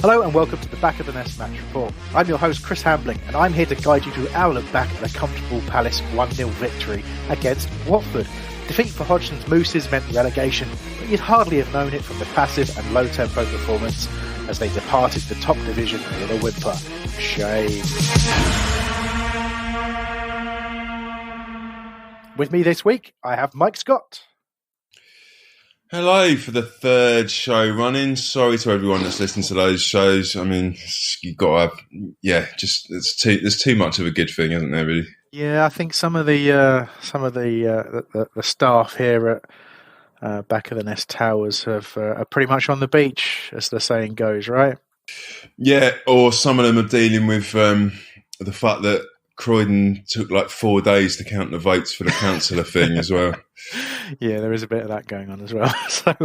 Hello and welcome to the Back of the Nest Match Report. I'm your host Chris Hambling and I'm here to guide you through our look back at a comfortable Palace 1-0 victory against Watford. Defeat for Hodgson's Mooses meant relegation, but you'd hardly have known it from the passive and low-tempo performance as they departed the top division with a whimper. Shame. With me this week, I have Mike Scott. Hello for the third show running. Sorry to everyone that's listened to those shows. I mean, you've got to have, there's too much of a good thing, isn't there, really? Yeah, I think some of the staff here at Back of the Nest Towers are pretty much on the beach, as the saying goes, right? Yeah, or some of them are dealing with the fact that Croydon took like 4 days to count the votes for the councillor thing as well. Yeah, there is a bit of that going on as well. So,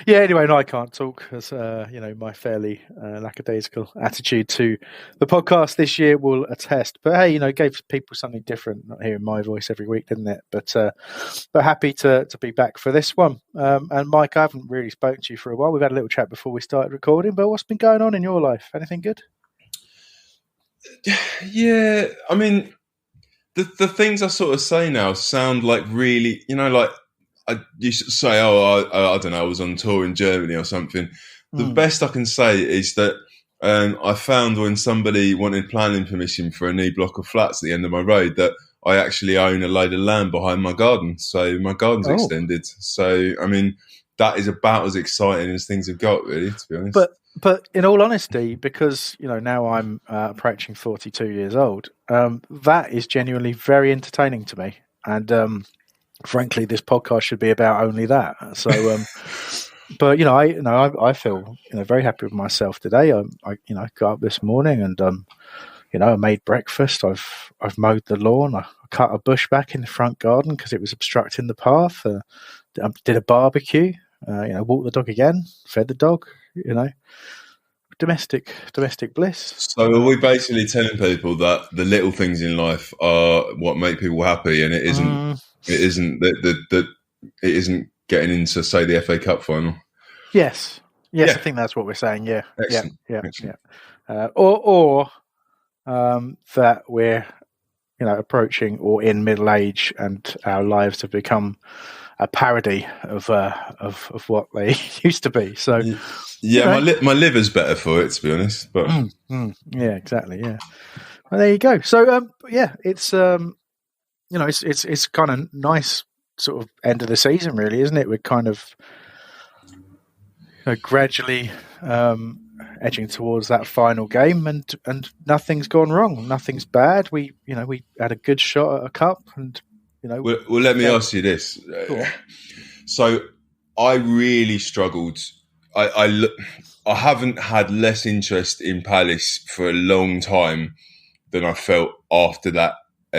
anyway, no, I can't talk as, my fairly lackadaisical attitude to the podcast this year will attest. But hey, gave people something different, not hearing my voice every week, didn't it? But happy to be back for this one. And Mike, I haven't really spoken to you for a while. We've had a little chat before we started recording, but what's been going on in your life? Anything good? Yeah, I mean, the things I sort of say now sound like really, like I used to say, I don't know, I was on tour in Germany or something. The best I can say is that I found when somebody wanted planning permission for a new block of flats at the end of my road that I actually own a load of land behind my garden. So my garden's extended. So, I mean, that is about as exciting as things have got, really, to be honest. But in all honesty, because now I'm approaching 42 years old, that is genuinely very entertaining to me, and frankly, this podcast should be about only that. So, but I feel very happy with myself today. I got up this morning and I made breakfast. I've mowed the lawn. I cut a bush back in the front garden because it was obstructing the path. Did a barbecue. Walked the dog again. Fed the dog. Domestic bliss. So are we basically telling people that the little things in life are what make people happy, and it isn't that it isn't getting into, say, the FA Cup final? Yes, yeah. I think that's what we're saying. Yeah, excellent. Yeah. Or that we're approaching or in middle age, and our lives have become a parody of what they used to be. So, my liver's better for it, to be honest. But yeah, exactly. Yeah, well, there you go. So, it's it's kind of nice sort of end of the season, really, isn't it? We're kind of gradually edging towards that final game, and nothing's gone wrong. Nothing's bad. We had a good shot at a cup, and. Well, let me ask you this. So I really struggled. I haven't had less interest in Palace for a long time than I felt after that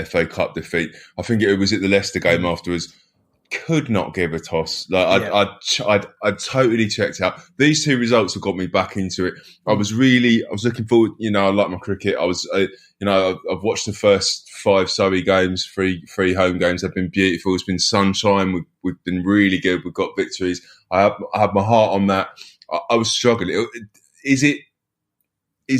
FA Cup defeat. I think it was at the Leicester game afterwards. Could not give a toss. I totally checked out. These two results have got me back into it. I was looking forward. I like my cricket. I've watched the first 5 Surrey games, three home games. They've been beautiful. It's been sunshine. We've been really good. We've got victories. I had my heart on that. I was struggling. Is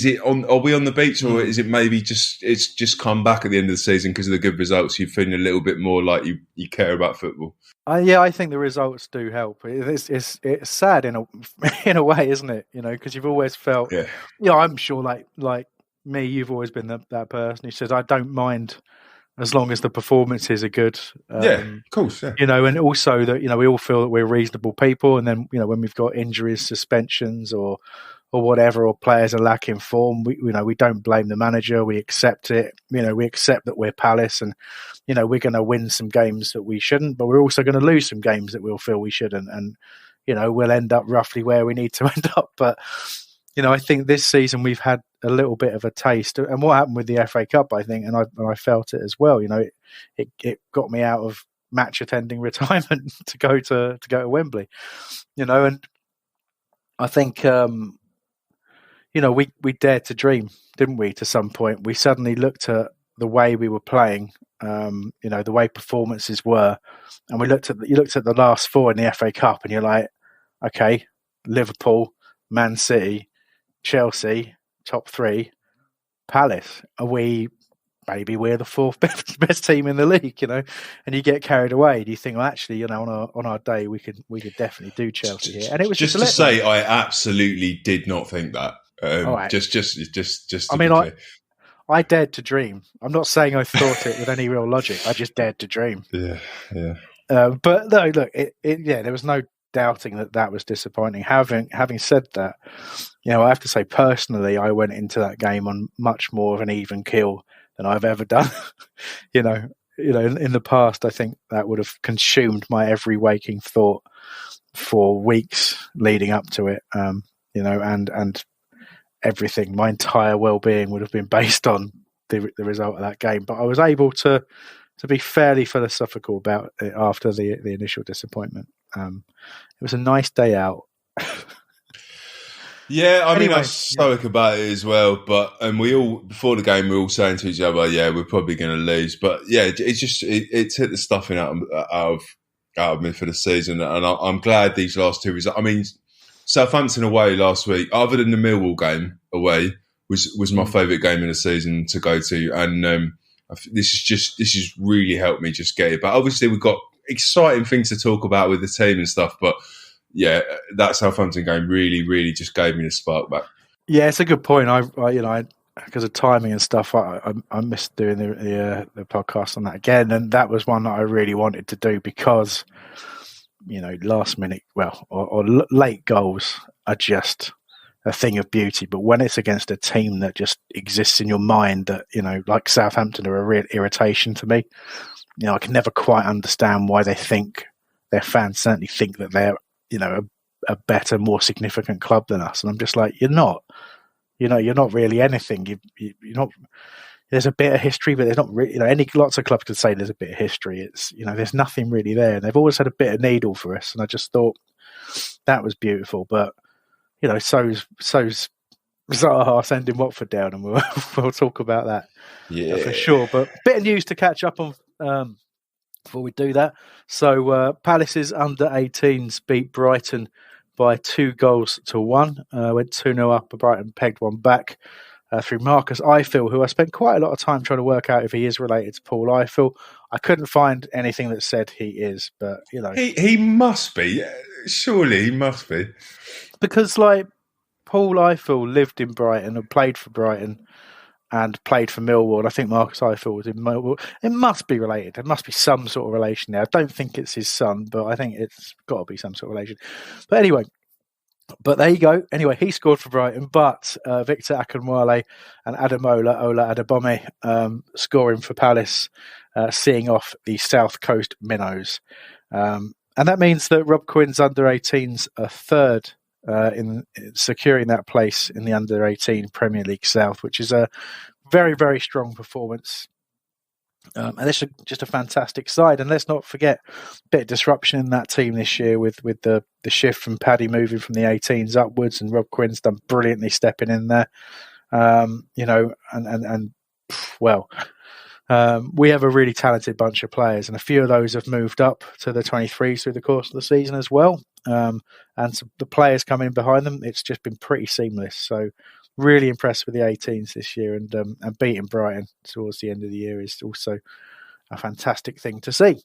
it on? Are we on the beach, or is it maybe it's just come back at the end of the season because of the good results? You're feeling a little bit more like you care about football. I think the results do help. It's sad in a way, isn't it? Because you've always felt. Yeah. I'm sure, like me, you've always been that person who says, I don't mind as long as the performances are good. Of course. Yeah. And also that we all feel that we're reasonable people, and then when we've got injuries, suspensions, or whatever, or players are lacking form, we don't blame the manager. We accept it. We accept that we're Palace, and we're going to win some games that we shouldn't, but we're also going to lose some games that we'll feel we shouldn't, and we'll end up roughly where we need to end up. But I think this season we've had a little bit of a taste, and what happened with the FA Cup, I think, and I felt it as well. It got me out of match attending retirement to go to Wembley. And I think. We dared to dream, didn't we? To some point, we suddenly looked at the way we were playing, the way performances were, and you looked at the last 4 in the FA Cup, and you're like, okay, Liverpool, Man City, Chelsea, top 3, Palace. Maybe we're the 4th best team in the league, and you get carried away. Do you think, well, actually, on our day we could definitely do Chelsea here? And it was just to say, I absolutely did not think that. Just to be clear. I dared to dream. I'm not saying I thought it with any real logic. I just dared to dream. Yeah. But no, look, there was no doubting that was disappointing. Having said that, I have to say personally, I went into that game on much more of an even keel than I've ever done. In the past, I think that would have consumed my every waking thought for weeks leading up to it. And everything, my entire well-being would have been based on the result of that game. But I was able to be fairly philosophical about it after the initial disappointment. It was a nice day out. Yeah, I mean, I was stoic about it as well. But we all, before the game, we were all saying to each other, "Yeah, we're probably going to lose." But yeah, it took the stuffing out of me for the season, and I'm glad these last 2 results. I mean, Southampton away last week, other than the Millwall game away, was my favourite game in the season to go to, and this has really helped me just get it back. Obviously, we've got exciting things to talk about with the team and stuff, but yeah, that Southampton game really, really just gave me the spark back. Yeah, it's a good point. I because of timing and stuff, I missed doing the podcast on that again, and that was one that I really wanted to do because last minute, or late goals are just a thing of beauty. But when it's against a team that just exists in your mind, that like Southampton are a real irritation to me. I can never quite understand why they think their fans certainly think that they're a better, more significant club than us, and I'm just like, you're not. You're not really anything. You're not. There's a bit of history, but there's not really. Lots of clubs could say there's a bit of history. It's there's nothing really there, and they've always had a bit of needle for us. And I just thought that was beautiful. But so's Zaha sending Watford down, and we'll talk about that for sure. But a bit of news to catch up on before we do that. So Palace's under-18s beat Brighton by 2-1. Went 2-0 up. Brighton pegged one back through Marcus Ifill, who I spent quite a lot of time trying to work out if he is related to Paul Ifill. I couldn't find anything that said he is, but he must be. Surely he must be, because Paul Ifill lived in Brighton and played for Brighton and played for Millwall. And I think Marcus Ifill was in Millwall. It must be related. There must be some sort of relation there. I don't think it's his son, but I think it's got to be some sort of relation. But anyway, there you go. Anyway, he scored for Brighton, but Victor Akinwale and Ola Adebome scoring for Palace, seeing off the South Coast Minnows. And that means that Rob Quinn's under-18s are third in securing that place in the under-18 Premier League South, which is a very, very strong performance. And it's just a fantastic side. And let's not forget a bit of disruption in that team this year with the shift from Paddy moving from the 18s upwards, and Rob Quinn's done brilliantly stepping in there. We have a really talented bunch of players, and a few of those have moved up to the 23s through the course of the season as well. And so the players coming behind them, it's just been pretty seamless. So really impressed with the 18s this year, and beating Brighton towards the end of the year is also a fantastic thing to see.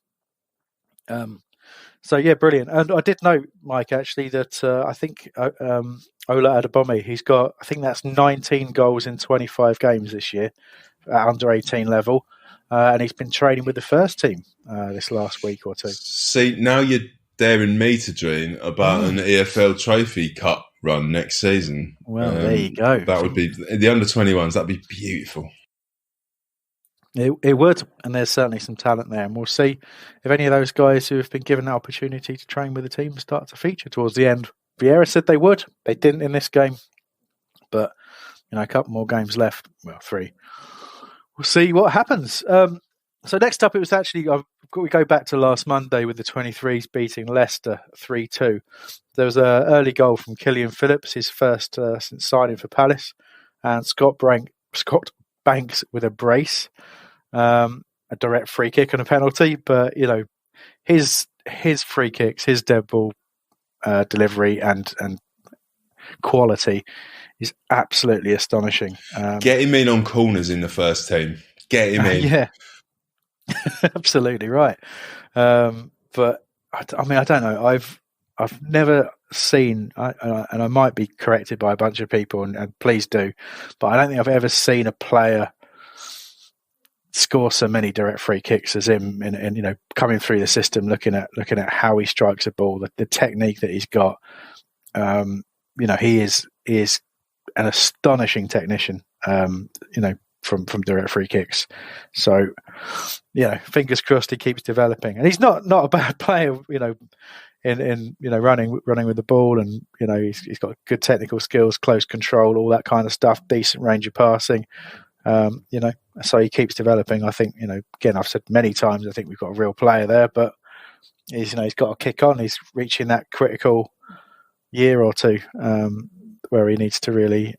So yeah, brilliant. And I did note, Mike, actually, that I think Ola Adebome, he's got, I think that's 19 goals in 25 games this year at under 18 level. And he's been training with the first team this last week or two. See, now you're daring me to dream about an EFL Trophy Cup run next season. Well, there you go. That would be the under-21s. That'd be beautiful. It would, and there's certainly some talent there. And we'll see if any of those guys who have been given that opportunity to train with the team start to feature towards the end. Vieira said they would. They didn't in this game. But, a couple more games left. Well, 3. We'll see what happens. So next up, it was actually, we go back to last Monday with the 23s beating Leicester 3-2. There was an early goal from Killian Phillips, his first since signing for Palace, and Scott Banks with a brace, a direct free kick and a penalty. But his free kicks, his dead ball delivery and quality is absolutely astonishing. Get him in on corners in the first team. Get him in. Yeah, absolutely right. But I mean, I don't know. I've never seen, and I might be corrected by a bunch of people, and please do, but I don't think I've ever seen a player score so many direct free kicks as him. And coming through the system, looking at how he strikes a ball, the technique that he's got. He is an astonishing technician. From direct free kicks. So, fingers crossed he keeps developing. And he's not a bad player, in running with the ball, and he's got good technical skills, close control, all that kind of stuff, decent range of passing. So he keeps developing. I think, again, I've said many times, I think we've got a real player there, but he's got to kick on. He's reaching that critical year or two where he needs to really,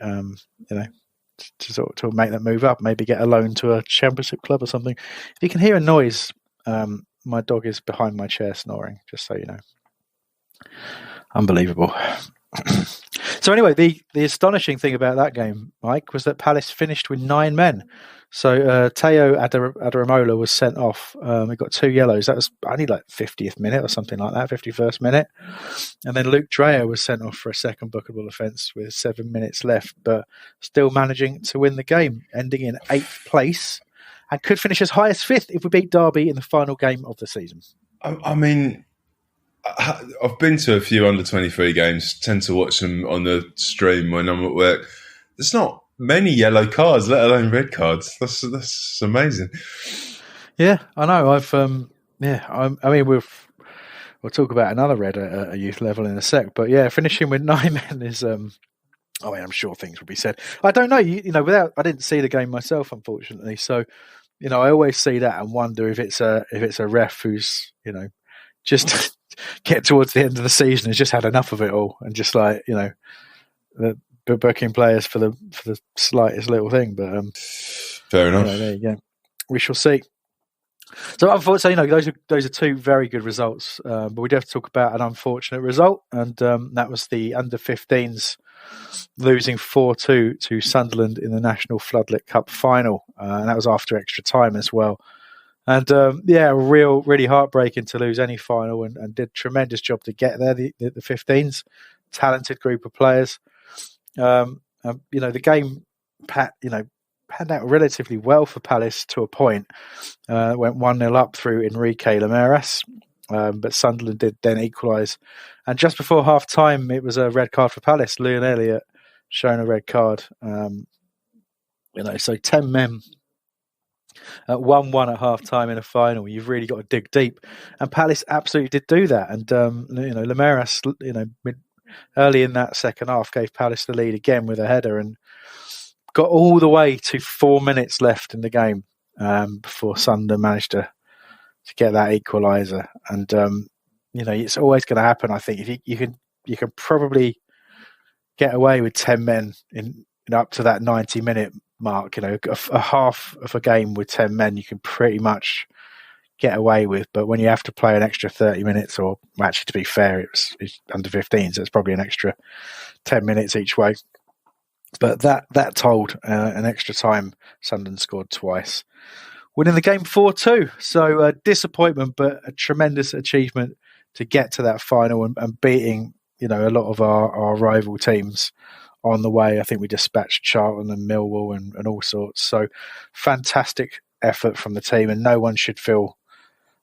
to sort of make that move up, maybe get a loan to a championship club or something. If you can hear a noise, my dog is behind my chair snoring, just so you know. Unbelievable. So anyway, the astonishing thing about that game, Mike, was that Palace finished with 9 men. So Teo Adaramola was sent off. He got 2 yellows. That was only like 50th minute or something like that, 51st minute. And then Luke Dreyer was sent off for a second bookable offence with 7 minutes left, but still managing to win the game, ending in 8th place, and could finish as high as 5th if we beat Derby in the final game of the season. I mean, I've been to a few under-23 games, tend to watch them on the stream when I'm at work. There's not many yellow cards, let alone red cards. That's amazing. Yeah, I know. I mean, we'll talk about another red at a youth level in a sec, but yeah, finishing with 9 men is. I'm sure things will be said. I don't know. I didn't see the game myself, unfortunately. So, I always see that and wonder if it's a ref who's just get towards the end of the season has just had enough of it all and just like the booking players for the slightest little thing. But fair enough. There you go. We shall see. So unfortunately, those are 2 very good results, but we do have to talk about an unfortunate result, and that was the under-15s losing 4-2 to Sunderland in the National Floodlit Cup final, and that was after extra time as well. And really heartbreaking to lose any final, and did a tremendous job to get there. The 15s, talented group of players. The game panned out relatively well for Palace to a point. Went 1-0 up through Enrique Lemaras, but Sunderland did then equalise. And just before half time, it was a red card for Palace. Leon Elliott shown a red card. So 10 men at 1-1 at half time in a final. You've really got to dig deep, and Palace absolutely did do that. And Lemaras, early in that second half, gave Palace the lead again with a header, and got all the way to 4 minutes left in the game before Sunderland managed to get that equaliser. And it's always going to happen. I think if you can probably get away with 10 men in up to that 90-minute mark. A half of a game with 10 men, you can pretty much get away with. But when you have to play an extra 30 minutes, or actually, to be fair, it's under 15, so it's probably an extra 10 minutes each way. But that told an extra time. Sunderland scored twice, winning the game 4-2. So disappointment, but a tremendous achievement to get to that final and beating a lot of our rival teams on the way. I think we dispatched Charlton and Millwall and all sorts. So fantastic effort from the team, and no one should feel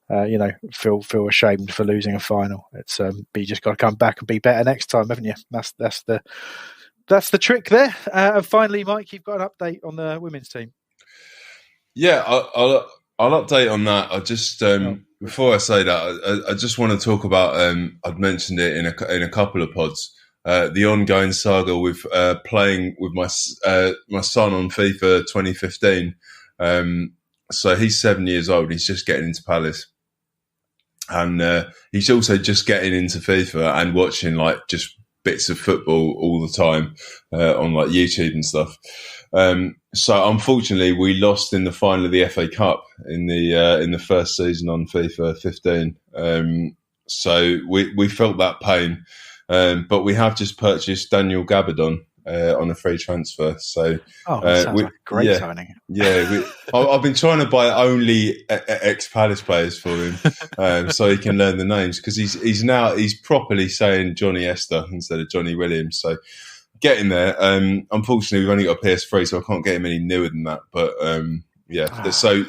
ashamed for losing a final. It's but you just got to come back and be better next time, haven't you? That's the trick there. And finally, Mike, you've got an update on the women's team. Yeah, I'll update on that. I just before I say that, I just want to talk about. I'd mentioned it in a couple of pods. The ongoing saga with playing with my son on FIFA 2015. So he's 7 years old. He's just getting into Palace, and he's also just getting into FIFA and watching like just bits of football all the time on like YouTube and stuff. So unfortunately, we lost in the final of the FA Cup in the first season on FIFA 15. So we felt that pain. But we have just purchased Daniel Gabardon on a free transfer. So, that sounds like a great signing. Yeah, I've been trying to buy only ex-Palace players for him, so he can learn the names, because he's properly saying Johnny Esther instead of Johnny Williams. So, getting there. Unfortunately, we've only got a PS3, so I can't get him any newer than that. But so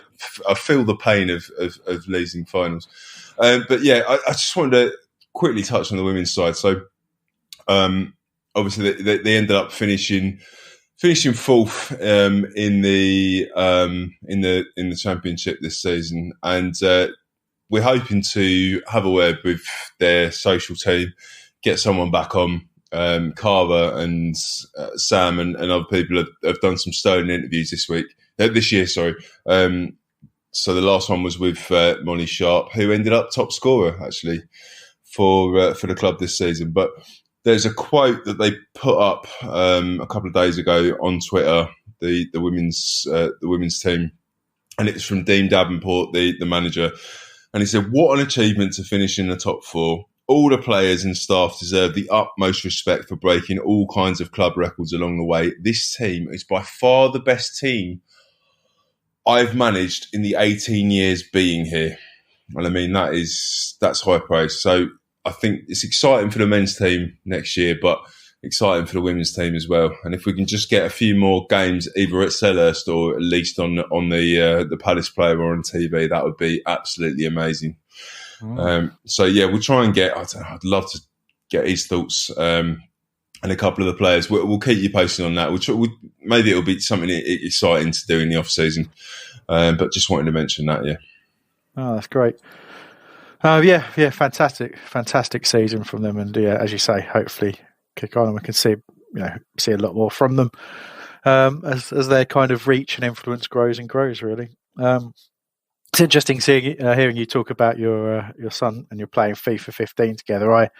I feel the pain of losing finals. But yeah, I just wanted to quickly touch on the women's side. So, obviously, they ended up finishing fourth in the championship this season, and we're hoping to have a word with their social team, get someone back on. Carver and Sam and other people have done some sterling interviews this year. Sorry. So the last one was with Molly Sharp, who ended up top scorer actually for the club this season. But there's a quote that they put up a couple of days ago on Twitter, the women's team, and it's from Dean Davenport, the manager, and he said, "What an achievement to finish in the top four. All the players and staff deserve the utmost respect for breaking all kinds of club records along the way. This team is by far the best team I've managed in the 18 years being here." And I mean, that's high praise. So I think it's exciting for the men's team next year, but exciting for the women's team as well. And if we can just get a few more games either at Selhurst or at least on the Palace Player or on TV, that would be absolutely amazing. So yeah, we'll try and I'd love to get his thoughts and a couple of the players. We'll keep you posted on that. Maybe it'll be something exciting to do in the off season. But just wanted to mention that. Yeah. Oh, that's great. Fantastic season from them, and as you say, hopefully kick on and we can see a lot more from them as their kind of reach and influence grows and grows. Really. It's interesting hearing you talk about your son and you're playing FIFA 15 together. I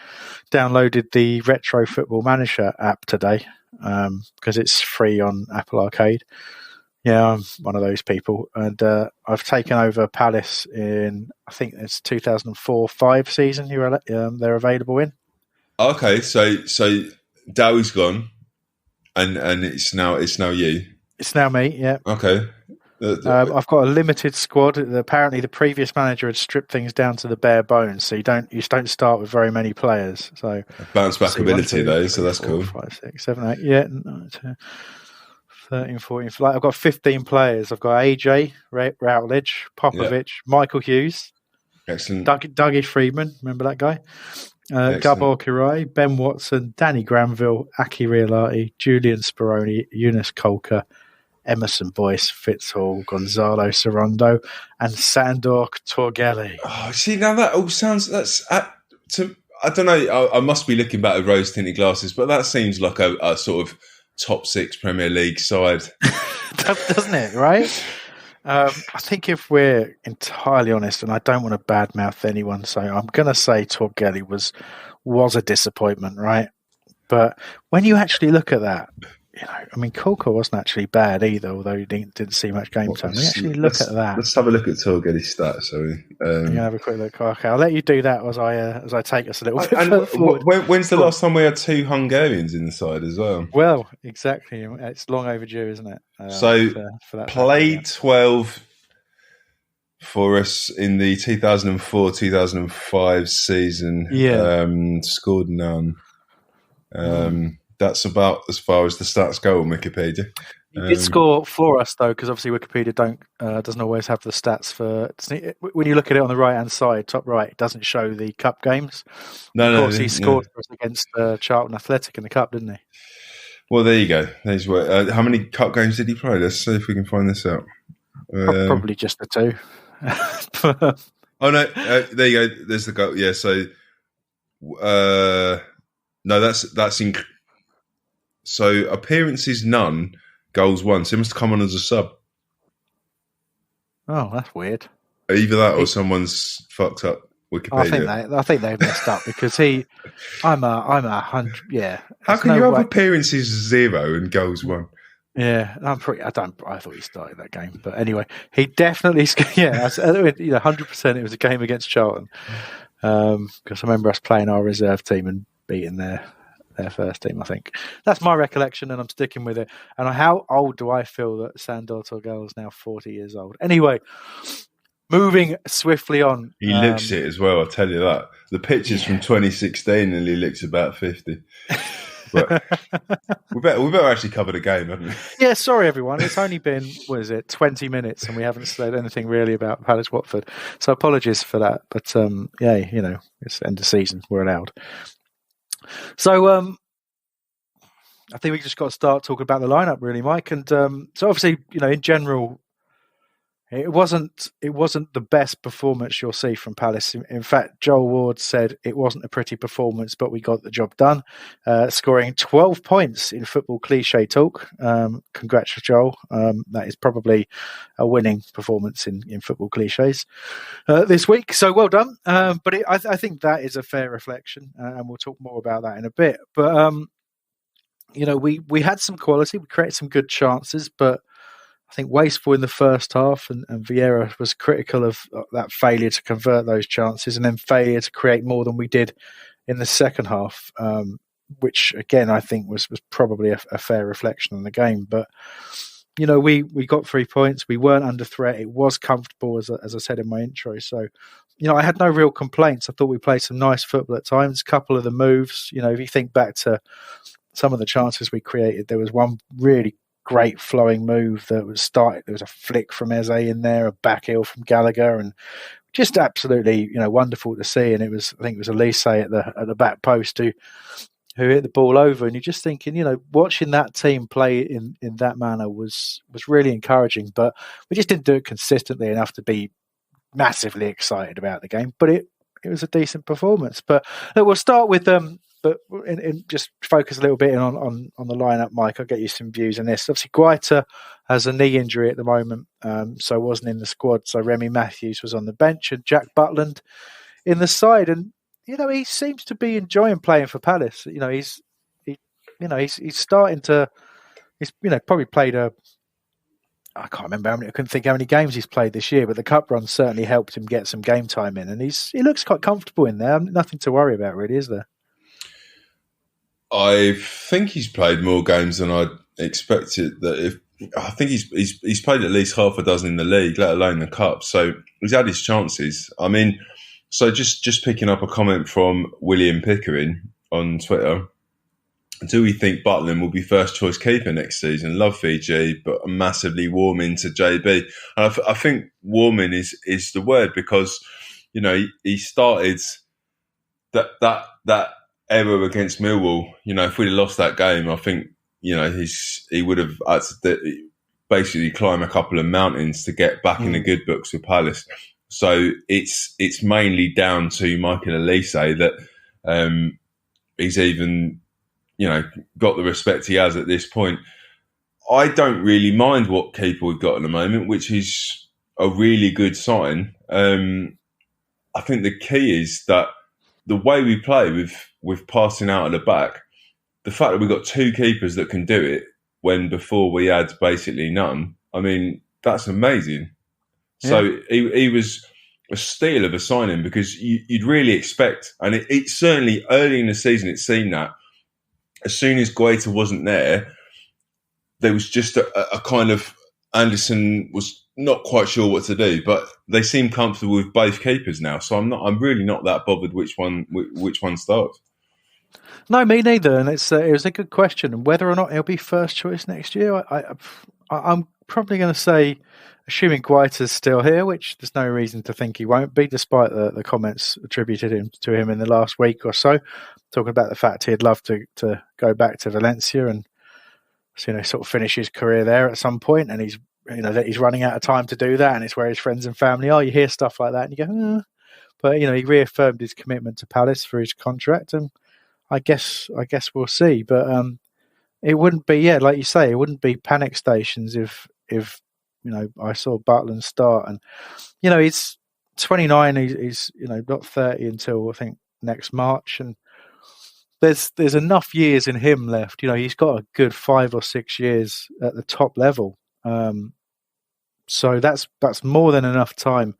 downloaded the Retro Football Manager app today because it's free on Apple Arcade. Yeah, I'm one of those people, and I've taken over Palace in, I think it's 2004-05 season. They're available in. Okay, so Dowie's gone, and it's now you. It's now me. Yeah. Okay. I've got a limited squad. Apparently, the previous manager had stripped things down to the bare bones, so you don't start with very many players. So bounce back ability though, so that's 4, cool. 5, 6, 7, 8. Yeah, 9, 10, 13, 14. I've got 15 players. I've got AJ Routledge, Popovic, Michael Hughes, excellent. Dougie Freedman, remember that guy? Gabor Kirai, Ben Watson, Danny Granville, Aki Riolati, Julian Speroni, Eunice Colker, Emerson Boyce, Fitzhall, Gonzalo Sorondo, and Sandor Torgelli. Oh, see, now that all sounds... I don't know, I must be looking back at rose-tinted glasses, but that seems like a sort of top 6 Premier League side. Doesn't it, right? I think if we're entirely honest, and I don't want to badmouth anyone, so I'm going to say Torgelli was a disappointment, right? But when you actually look at that, I mean, Colker wasn't actually bad either, although he didn't see much game time. Look at that. Let's have a look at Torgelli's stats. Have a quick look. Okay, I'll let you do that as I take us a little bit further forward. When's the last time we had 2 Hungarians in the side as well? Well, exactly. It's long overdue, isn't it? For that played 12 for us in the 2004-2005 season. Yeah. Scored none. That's about as far as the stats go on Wikipedia. He did score for us, though, because obviously Wikipedia doesn't always have the stats for... When you look at it on the right-hand side, top right, it doesn't show the cup games. Of course, he scored for us against Charlton Athletic in the cup, didn't he? Well, there you go. How many cup games did he play? Let's see if we can find this out. Probably just the 2. Oh, no. There you go. There's the goal. Yeah, so... no, that's... So appearances none, goals 1. So he must have come on as a sub. Oh, that's weird. Either that or someone's fucked up Wikipedia. I think they messed up because I'm a 100. Yeah. How can you have appearances 0 and goals 1? Yeah, I thought he started that game, but anyway, he definitely. Yeah, 100%. It was a game against Charlton because I remember us playing our reserve team and beating their their first team, I think. That's my recollection, and I'm sticking with it. And how old do I feel that Sandor Torgal is now 40 years old? Anyway, moving swiftly on. He looks it as well, I'll tell you that. The picture's from 2016 and he looks about 50. But we better actually cover the game, haven't we? Yeah, sorry everyone. It's only been 20 minutes, and we haven't said anything really about Palace Watford. So apologies for that. But yeah, it's the end of season. We're allowed. So I think we just got to start talking about the lineup, really, Mike. And so obviously, in general, it wasn't the best performance you'll see from Palace. In fact, Joel Ward said it wasn't a pretty performance, but we got the job done, scoring 12 points in football cliche talk. Congrats, Joel. That is probably a winning performance in football cliches this week. So well done. But I think that is a fair reflection, and we'll talk more about that in a bit. But we had some quality. We created some good chances, but I think wasteful in the first half, and Vieira was critical of that failure to convert those chances, and then failure to create more than we did in the second half, which again I think was probably a fair reflection on the game. But we got 3 points. We weren't under threat. It was comfortable, as I said in my intro. So I had no real complaints. I thought we played some nice football at times. A couple of the moves, if you think back to some of the chances we created, there was one really great flowing move that was started. There was a flick from Eze in there, a back heel from Gallagher, and just absolutely, wonderful to see. And I think it was Elise at the back post who hit the ball over. And you're just thinking, watching that team play in that manner was really encouraging. But we just didn't do it consistently enough to be massively excited about the game. But it was a decent performance. But we'll start with But just focus a little bit on the lineup, Mike. I'll get you some views on this. Obviously, Guaita has a knee injury at the moment, so wasn't in the squad. So Remy Matthews was on the bench and Jack Butland in the side. And he seems to be enjoying playing for Palace. He's starting to. He's probably played I can't remember I couldn't think how many games he's played this year, but the cup run certainly helped him get some game time in, and he looks quite comfortable in there. Nothing to worry about, really, is there? I think he's played more games than I'd expected. I think he's played at least half a dozen in the league, let alone the cup. So he's had his chances. I mean, so just picking up a comment from William Pickering on Twitter. Do we think Butland will be first choice keeper next season? Love Fiji, but massively warming to JB. And I think warming is the word, because he started that error against Millwall. If we'd have lost that game, I think he would have had to basically climb a couple of mountains to get back in the good books with Palace. So it's mainly down to Michael Elise that he's even got the respect he has at this point. I don't really mind what keeper we've got at the moment, which is a really good sign. I think the key is that the way we play with passing out at the back, the fact that we've got two keepers that can do it when before we had basically none, I mean, that's amazing. Yeah. So he was a steal of a signing, because you'd really expect, and it certainly early in the season it seemed that as soon as Guaita wasn't there was just a kind of, Anderson was not quite sure what to do, but they seem comfortable with both keepers now. So I'm really not that bothered which one starts. No, me neither. And it was a good question. And whether or not he'll be first choice next year, I'm probably going to say, assuming Guaita's still here, which there's no reason to think he won't be, despite the comments attributed to him in the last week or so, talking about the fact he'd love to go back to Valencia and sort of finish his career there at some point, and he's that he's running out of time to do that, and it's where his friends and family are. You hear stuff like that, and you go, but he reaffirmed his commitment to Palace for his contract, and I guess we'll see. But it wouldn't be, like you say, it wouldn't be panic stations if I saw Butland start, and he's 29, he's not 30 until I think next March, and there's enough years in him left. He's got a good 5 or 6 years at the top level. So that's more than enough time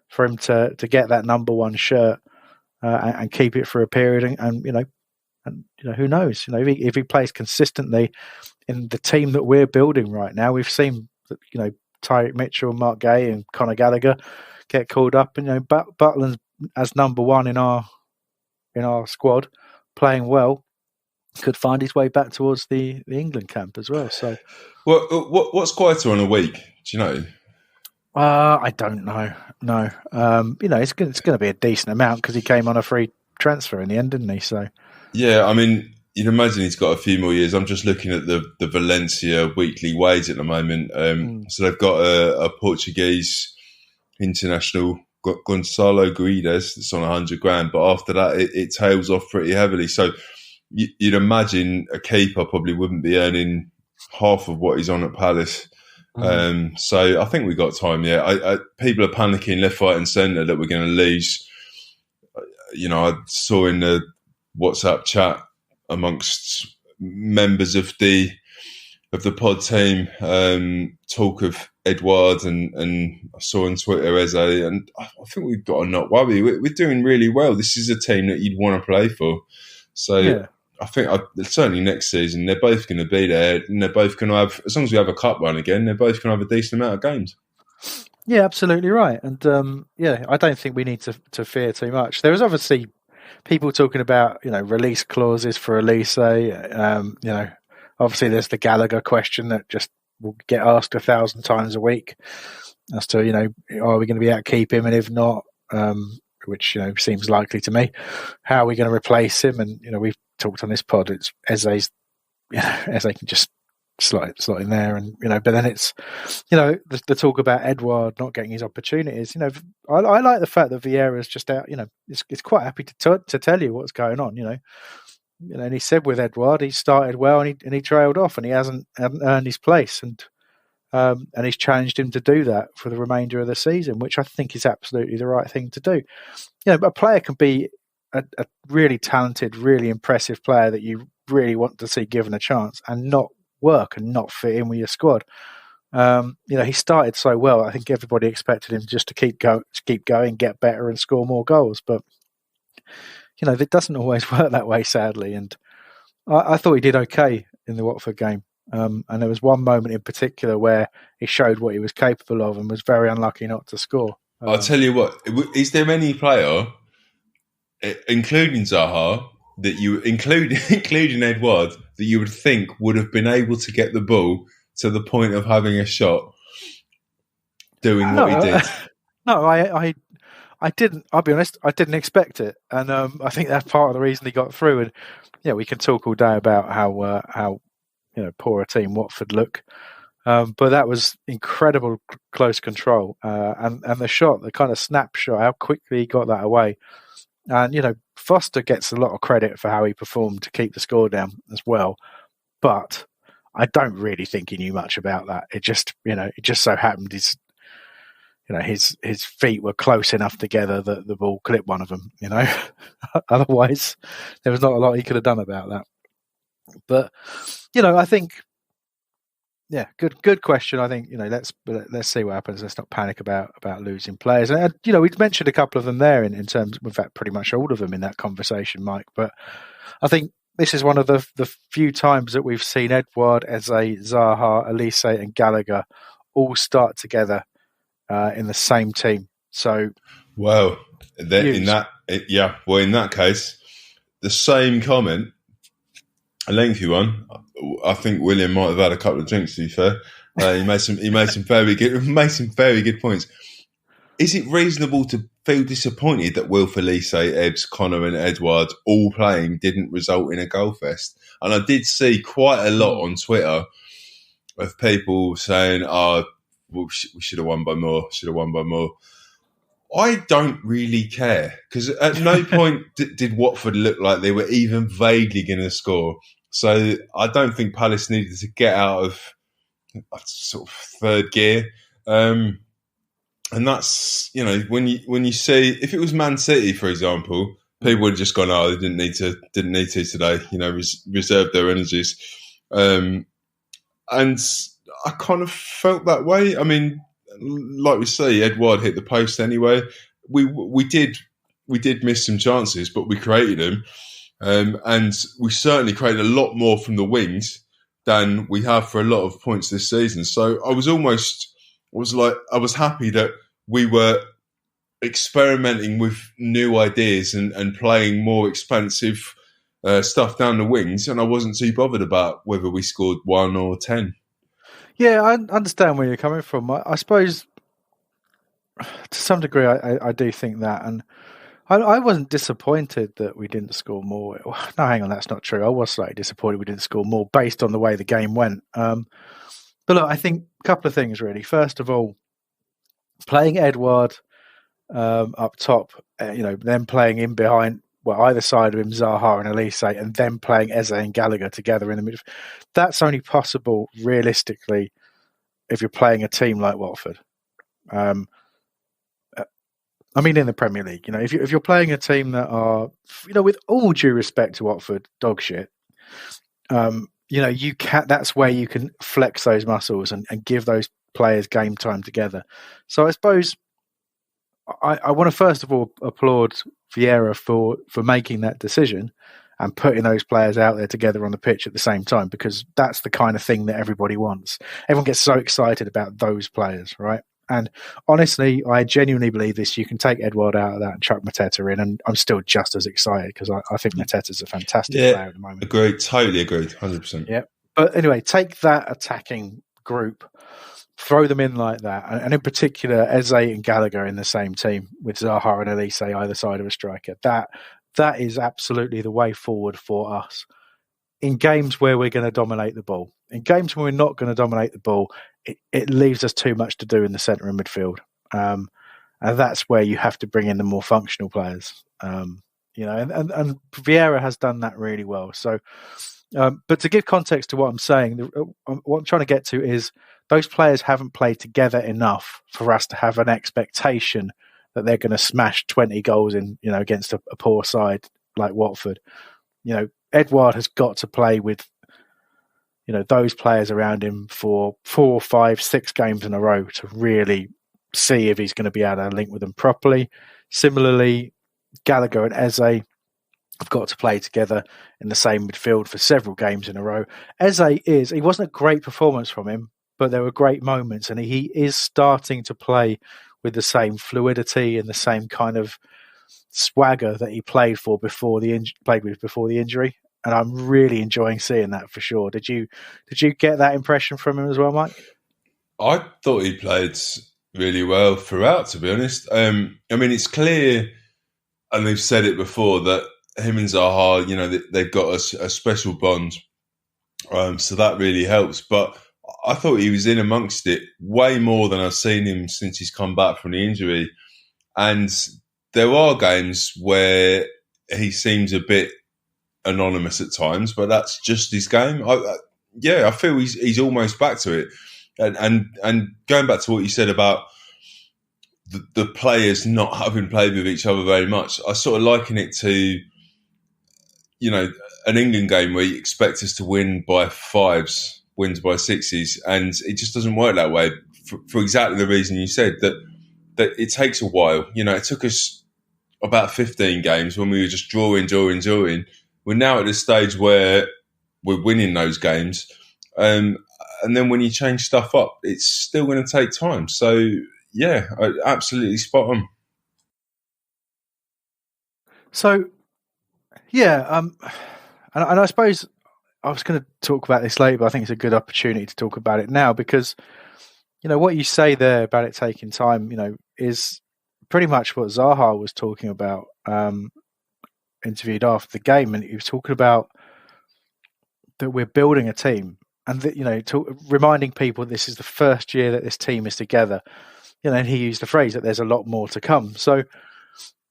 for him to get that number one shirt and keep it for a period and And who knows? If he plays consistently in the team that we're building right now, we've seen that Tyreek Mitchell, Mark Gay, and Conor Gallagher get called up, and Butland's as number one in our squad, playing well, could find his way back towards the England camp as well. So, what's quieter on a week? Do you know? I don't know. No, it's going to be a decent amount because he came on a free transfer in the end, didn't he? So, yeah, I mean, you'd imagine he's got a few more years. I'm just looking at the Valencia weekly wage at the moment. So they've got a Portuguese international, Gonçalo Guedes, that's on 100 grand, but after that, it tails off pretty heavily. So you'd imagine a keeper probably wouldn't be earning half of what he's on at Palace. So I think we got time. Yeah, people are panicking left, right, and centre that we're going to lose. I saw in the WhatsApp chat amongst members of the pod team talk of Edouard, and I saw on Twitter Eze, and I think we've got to not worry. We're doing really well. This is a team that you'd want to play for. So yeah. I think certainly next season they're both going to be there, and they're both going to have, as long as we have a cup run again, they're both going to have a decent amount of games. Yeah, absolutely right. And I don't think we need to fear too much. There is obviously people talking about release clauses for Elise. Obviously there's the Gallagher question that just will get asked 1,000 times a week as to are we going to be able to keep him, and if not, which seems likely to me, how are we going to replace him? And we've talked on this pod, it's Eze's, Eze can just slot in there, and but then it's the talk about Edouard not getting his opportunities. I like the fact that Vieira's just out. It's quite happy to tell you what's going on. And he said with Edouard, he started well and he trailed off, and he hasn't earned his place, and he's challenged him to do that for the remainder of the season, which I think is absolutely the right thing to do. A player can be a really talented, really impressive player that you really want to see given a chance and not work and not fit in with your squad. He started so well. I think everybody expected him just to keep going, get better, and score more goals. But it doesn't always work that way, sadly. And I thought he did okay in the Watford game. And there was one moment in particular where he showed what he was capable of and was very unlucky not to score. I'll tell you what, is there any player, including Zaha, that you including Edouard, that you would think would have been able to get the ball to the point of having a shot doing what he did? No, I didn't. I'll be honest, I didn't expect it, and I think that's part of the reason he got through. And we can talk all day about how poor a team Watford look, but that was incredible close control, and the shot, the kind of snapshot, how quickly he got that away. And Foster gets a lot of credit for how he performed to keep the score down as well, but I don't really think he knew much about that. It just it just so happened his feet were close enough together that the ball clipped one of them. Otherwise there was not a lot he could have done about that. But I think, good question. I think let's see what happens. Let's not panic about losing players. And we've mentioned a couple of them there in terms, in fact, pretty much all of them in that conversation, Mike. But I think this is one of the few times that we've seen Edouard, Eze, Zaha, Elise, and Gallagher all start together in the same team. So, well, in that case, the same comment, a lengthy one. I think William might have had a couple of drinks. To be fair, he made some very good points. Is it reasonable to feel disappointed that Wilfried Zaha, Ebbs, Connor, and Edouard all playing didn't result in a goal fest? And I did see quite a lot on Twitter of people saying, we should have won by more. I don't really care, because at no point did Watford look like they were even vaguely going to score. So I don't think Palace needed to get out of sort of third gear. And that's, when you see, if it was Man City, for example, people would have just gone, they didn't need to today, reserve their energies. And I kind of felt that way. I mean, like we say, Edouard hit the post anyway. We did miss some chances, but we created them. And we certainly created a lot more from the wings than we have for a lot of points this season. So I was happy that we were experimenting with new ideas and playing more expansive stuff down the wings, and I wasn't too bothered about whether we scored 1 or 10. Yeah, I understand where you're coming from. I suppose to some degree I do think that, and I wasn't disappointed that we didn't score more. No, hang on, that's not true. I was slightly disappointed we didn't score more based on the way the game went. But look, I think a couple of things really. First of all, playing Edouard up top, then playing in behind, either side of him, Zaha and Elise, and then playing Eze and Gallagher together in the midfield. That's only possible realistically if you're playing a team like Watford. I mean, in the Premier League, if you're playing a team that are, with all due respect to Watford, dog shit, you can. That's where you can flex those muscles and give those players game time together. So I suppose I want to first of all applaud Vieira for making that decision and putting those players out there together on the pitch at the same time, because that's the kind of thing that everybody wants. Everyone gets so excited about those players, right? And honestly, I genuinely believe this. You can take Edouard out of that and chuck Mateta in, and I'm still just as excited because I think Mateta's a fantastic player at the moment. Agreed, totally agreed, 100%. Yeah, but anyway, take that attacking group, throw them in like that, and in particular, Eze and Gallagher in the same team with Zaha and Elise either side of a striker. That is absolutely the way forward for us. In games where we're going to dominate the ball. In games where we're not going to dominate the ball, it leaves us too much to do in the centre and midfield. And that's where you have to bring in the more functional players. And Vieira has done that really well. So, but to give context to what I'm saying, what I'm trying to get to is those players haven't played together enough for us to have an expectation that they're going to smash 20 goals in, against a poor side like Watford. Edouard has got to play with, those players around him for 4, 5, 6 games in a row to really see if he's going to be able to link with them properly. Similarly, Gallagher and Eze have got to play together in the same midfield for several games in a row. He wasn't a great performance from him, but there were great moments, and he is starting to play with the same fluidity and the same kind of swagger that he played with before the injury, and I'm really enjoying seeing that for sure. Did you get that impression from him as well, Mike? I thought he played really well throughout, to be honest. It's clear, and they've said it before, that him and Zaha, they've got a special bond, so that really helps. But I thought he was in amongst it way more than I've seen him since he's come back from the injury, and there are games where he seems a bit anonymous at times, but that's just his game. I feel he's almost back to it. And going back to what you said about the players not having played with each other very much, I sort of liken it to, an England game where you expect us to win by 5s, wins by 6s, and it just doesn't work that way for exactly the reason you said, that it takes a while. It took us about 15 games when we were just drawing. We're now at the stage where we're winning those games. And then when you change stuff up, it's still going to take time. So, yeah, absolutely spot on. So, yeah, and I suppose I was going to talk about this later, but I think it's a good opportunity to talk about it now because, what you say there about it taking time, is pretty much what Zaha was talking about, interviewed after the game, and he was talking about that we're building a team, and that reminding people this is the first year that this team is together. And he used the phrase that there's a lot more to come. So,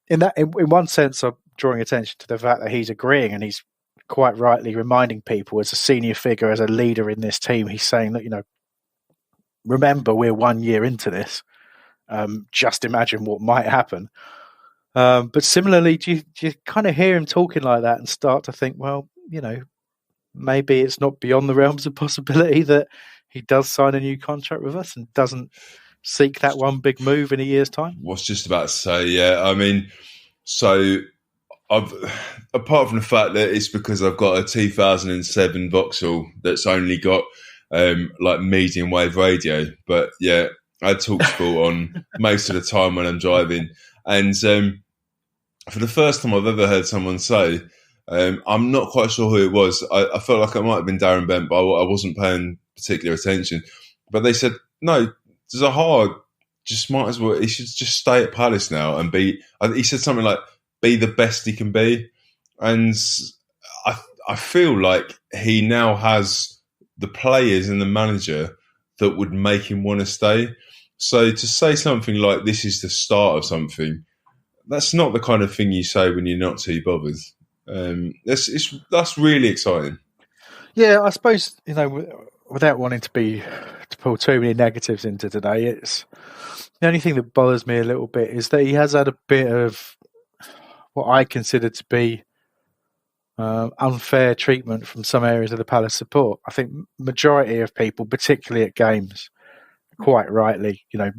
in one sense, I'm drawing attention to the fact that he's agreeing, and he's quite rightly reminding people as a senior figure, as a leader in this team. He's saying that remember we're 1 year into this. Just imagine what might happen. But similarly, do you kind of hear him talking like that and start to think, well, maybe it's not beyond the realms of possibility that he does sign a new contract with us and doesn't seek that one big move in a year's time? Was just about to say, yeah. So I've, apart from the fact that it's because I've got a 2007 Vauxhall that's only got like medium wave radio, but yeah, I talk sport on most of the time when I'm driving, and for the first time I've ever heard someone say, I'm not quite sure who it was. I felt like it might have been Darren Bent, but I wasn't paying particular attention. But they said, no, Zaha just might as well, he should just stay at Palace now and be, he said something like, be the best he can be. And I feel like he now has the players and the manager that would make him want to stay. So to say something like this is the start of something, that's not the kind of thing you say when you're not too bothered. That's really exciting. Yeah, I suppose, without wanting to pull too many negatives into today, it's the only thing that bothers me a little bit is that he has had a bit of what I consider to be unfair treatment from some areas of the Palace support. I think majority of people, particularly at games, quite rightly, you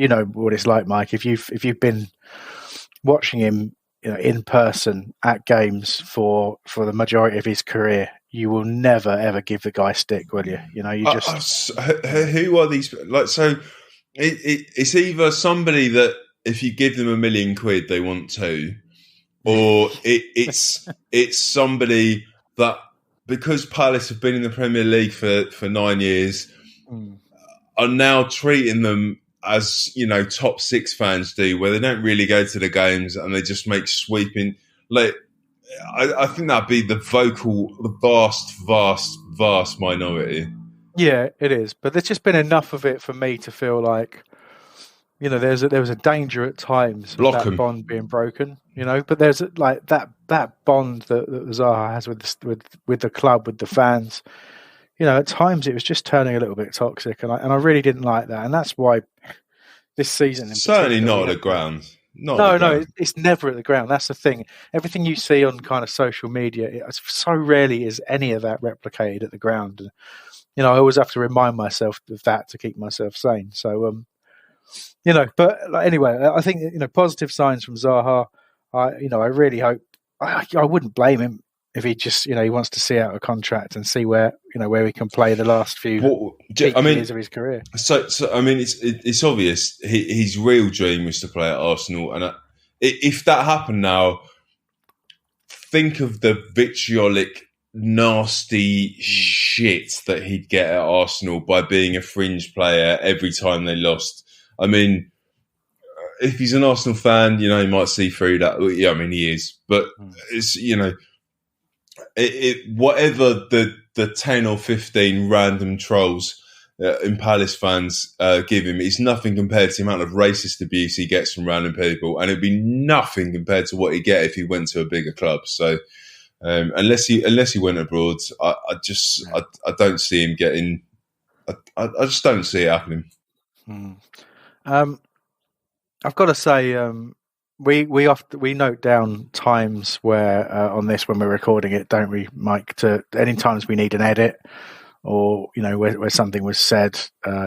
know what it's like, Mike. If you've been watching him, in person at games for the majority of his career, you will never ever give the guy stick, will you? Who are these? Like, so it's either somebody that if you give them £1 million, they want to, or it's somebody that because Palace have been in the Premier League for 9 years, are now treating them as top six fans do, where they don't really go to the games and they just make sweeping. Like, I think that'd be the vast minority. Yeah, it is. But there's just been enough of it for me to feel like, there was a danger at times of that bond being broken. But there's like that bond that Zaha has with the club, with the fans. At times it was just turning a little bit toxic, and I really didn't like that, and that's why this season certainly not at the ground. No, it's never at the ground. That's the thing. Everything you see on kind of social media, so rarely is any of that replicated at the ground. And, I always have to remind myself of that to keep myself sane. So, but anyway, I think positive signs from Zaha. I really hope. I wouldn't blame him if he just, he wants to see out a contract and see where he can play the last few years of his career. So it's obvious his real dream was to play at Arsenal, and if that happened now, think of the vitriolic, nasty shit that he'd get at Arsenal by being a fringe player every time they lost. I mean, if he's an Arsenal fan, he might see through that. Yeah, I mean, he is, but it's whatever the 10 or 15 random trolls in Palace fans give him, it's nothing compared to the amount of racist abuse he gets from random people, and it'd be nothing compared to what he'd get if he went to a bigger club. So unless he went abroad, I don't see him getting. I just don't see it happening. I've got to say, we note down times where on this when we're recording it, don't we, Mike? To any times we need an edit, or where something was said